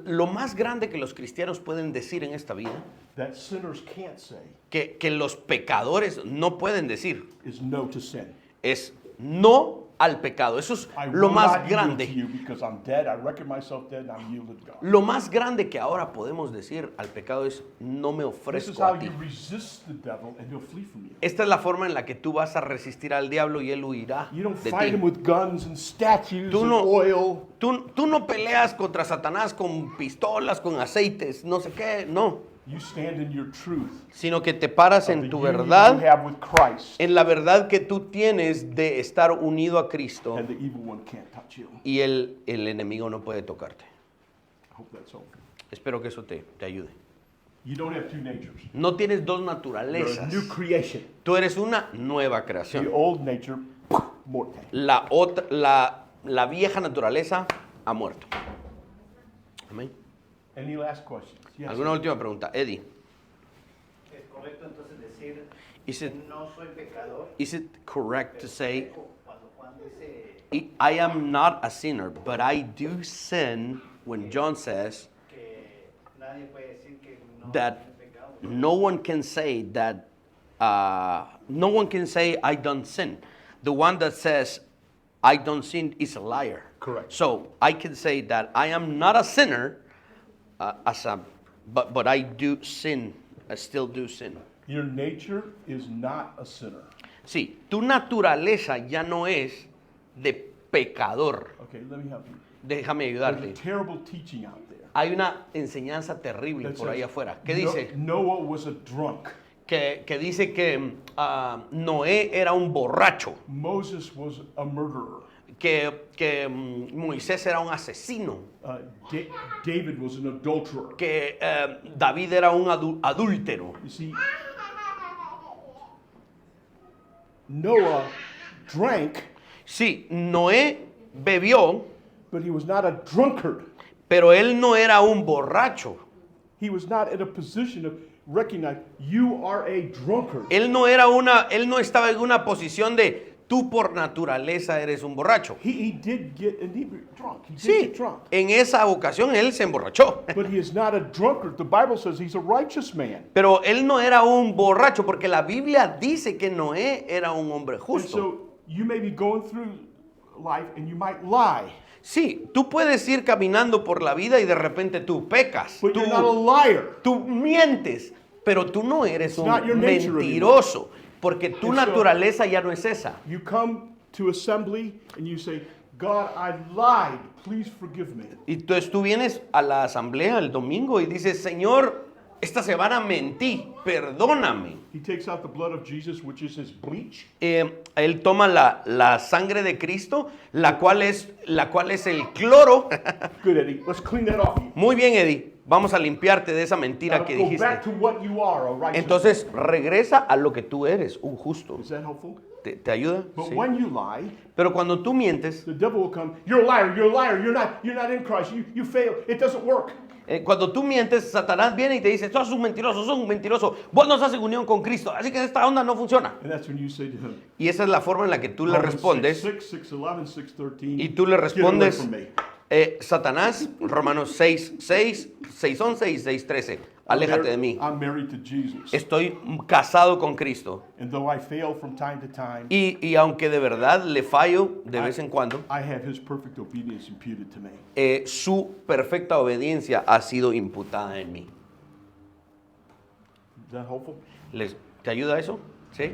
B: Lo más grande que los cristianos pueden decir en esta vida,
A: that sinners can't say
B: que los pecadores no pueden decir,
A: is no to sin.
B: es no al pecado. Eso es
A: I
B: lo
A: will
B: más
A: not yield to
B: grande.
A: you because I'm dead. I reckon myself dead and I'm yielded to God.
B: Lo más grande que ahora podemos decir al pecado es no me
A: This is
B: ofrezco
A: how
B: a ti.
A: you resist the devil and he'll flee from you.
B: Esta es la forma en la que tú vas a resistir al diablo y él huirá
A: You don't
B: de
A: fight
B: ti.
A: him with guns and statues
B: Tú
A: and
B: no-
A: oil.
B: Tú no peleas contra Satanás con pistolas, con aceites, no sé qué, no.
A: You stand in your truth.
B: Sino que te paras
A: Of
B: en
A: the
B: tu
A: union
B: verdad,
A: you have with Christ,
B: en la verdad que tú tienes de estar unido a Cristo
A: and the evil one can't touch you.
B: y el enemigo no puede tocarte.
A: I hope that's all.
B: Espero que eso te ayude.
A: You don't have two natures.
B: No tienes dos
A: You're a
B: naturalezas.
A: new creation.
B: Tú eres una nueva
A: The
B: creación.
A: old nature, morte.
B: La vieja naturaleza ha muerto. Amén.
A: Any last questions? Yes.
B: ¿Alguna última pregunta? Eddie,
C: Es correcto entonces decir,
B: is it,
C: no soy pecador.
B: is it correct to say,
C: Cuando Juan dice
B: I am not a sinner, but I do sin, when John says
C: que nadie puede decir que no
B: that
C: tiene pecado.
B: no one can say that, no one can say I don't sin. The one that says I don't sin is a liar.
A: Correct.
B: So I can say that I am not a sinner, but I do sin. I still do sin.
A: Your nature is not a sinner.
B: Sí, tu naturaleza ya no es de pecador.
A: Okay, let me help you.
B: Déjame
A: There's a
B: ayudarte.
A: terrible teaching out there.
B: Hay una enseñanza terrible
A: that
B: por ahí
A: says
B: afuera. ¿Qué
A: No-
B: dice?
A: Noah was a drunk.
B: Que dice que Noé era un borracho,
A: Moses was a murderer.
B: que Moisés era un asesino,
A: David was an adulterer.
B: que David era un adúltero.
A: You see, Noah drank,
B: Sí, Noé bebió,
A: but he was not a drunkard.
B: pero él no era un borracho.
A: He was not in a position of recognize you are a drunkard.
B: Él no estaba en una posición de tú por naturaleza eres un borracho.
A: He did get drunk. He did
B: Sí,
A: get drunk.
B: en esa ocasión él se emborrachó.
A: But he is not a drunkard. The Bible says he's a righteous man.
B: Pero él no era un borracho porque la Biblia dice que Noé era un hombre
A: And
B: justo.
A: so you may be going through life and you might lie.
B: Sí, tú puedes ir caminando por la vida y de repente tú pecas,
A: But you're not a liar.
B: tú mientes, pero tú no eres un
A: not your nature
B: mentiroso, porque tu
A: And so-
B: naturaleza ya no es esa.
A: You come to assembly and you say, God, I lied. Please forgive me.
B: Y entonces tú vienes a la asamblea el domingo y dices, Señor, esta semana mentí, perdóname.
A: He takes out the blood of Jesus, which is his bleach.
B: Él toma la sangre de Cristo, la cual es el cloro.
A: Good, Eddie. Let's clean that off you.
B: Muy bien, Eddie, vamos a limpiarte de esa mentira
A: Now
B: que
A: go
B: dijiste.
A: back to what you are, a righteous
B: Entonces regresa a lo que tú eres, un justo.
A: man. Is that helpful?
B: ¿Te ayuda?
A: But
B: Sí.
A: when you lie,
B: Pero cuando tú mientes,
A: the devil will come. You're a liar. You're a liar. You're not in Christ. You fail. It doesn't work.
B: cuando tú mientes, Satanás viene y te dice, sos un mentiroso, vos no estás en unión con Cristo, así que esta onda no funciona.
A: And that's when you say to him,
B: Y esa es la forma en la que tú le
A: Romans
B: respondes.
A: 6, 6:11, 6:13.
B: Y tú le
A: Get away
B: respondes,
A: from me.
B: Satanás, Romanos 6:11 y 6:13, aléjate de mí.
A: I'm married to Jesus.
B: Estoy casado con Cristo.
A: And though I fail from time to time,
B: Y aunque de verdad le fallo de vez en cuando,
A: I have his perfect obedience imputed to me.
B: su perfecta obediencia ha sido imputada en mí.
A: Is that helpful?
B: ¿Te ayuda eso? ¿Sí?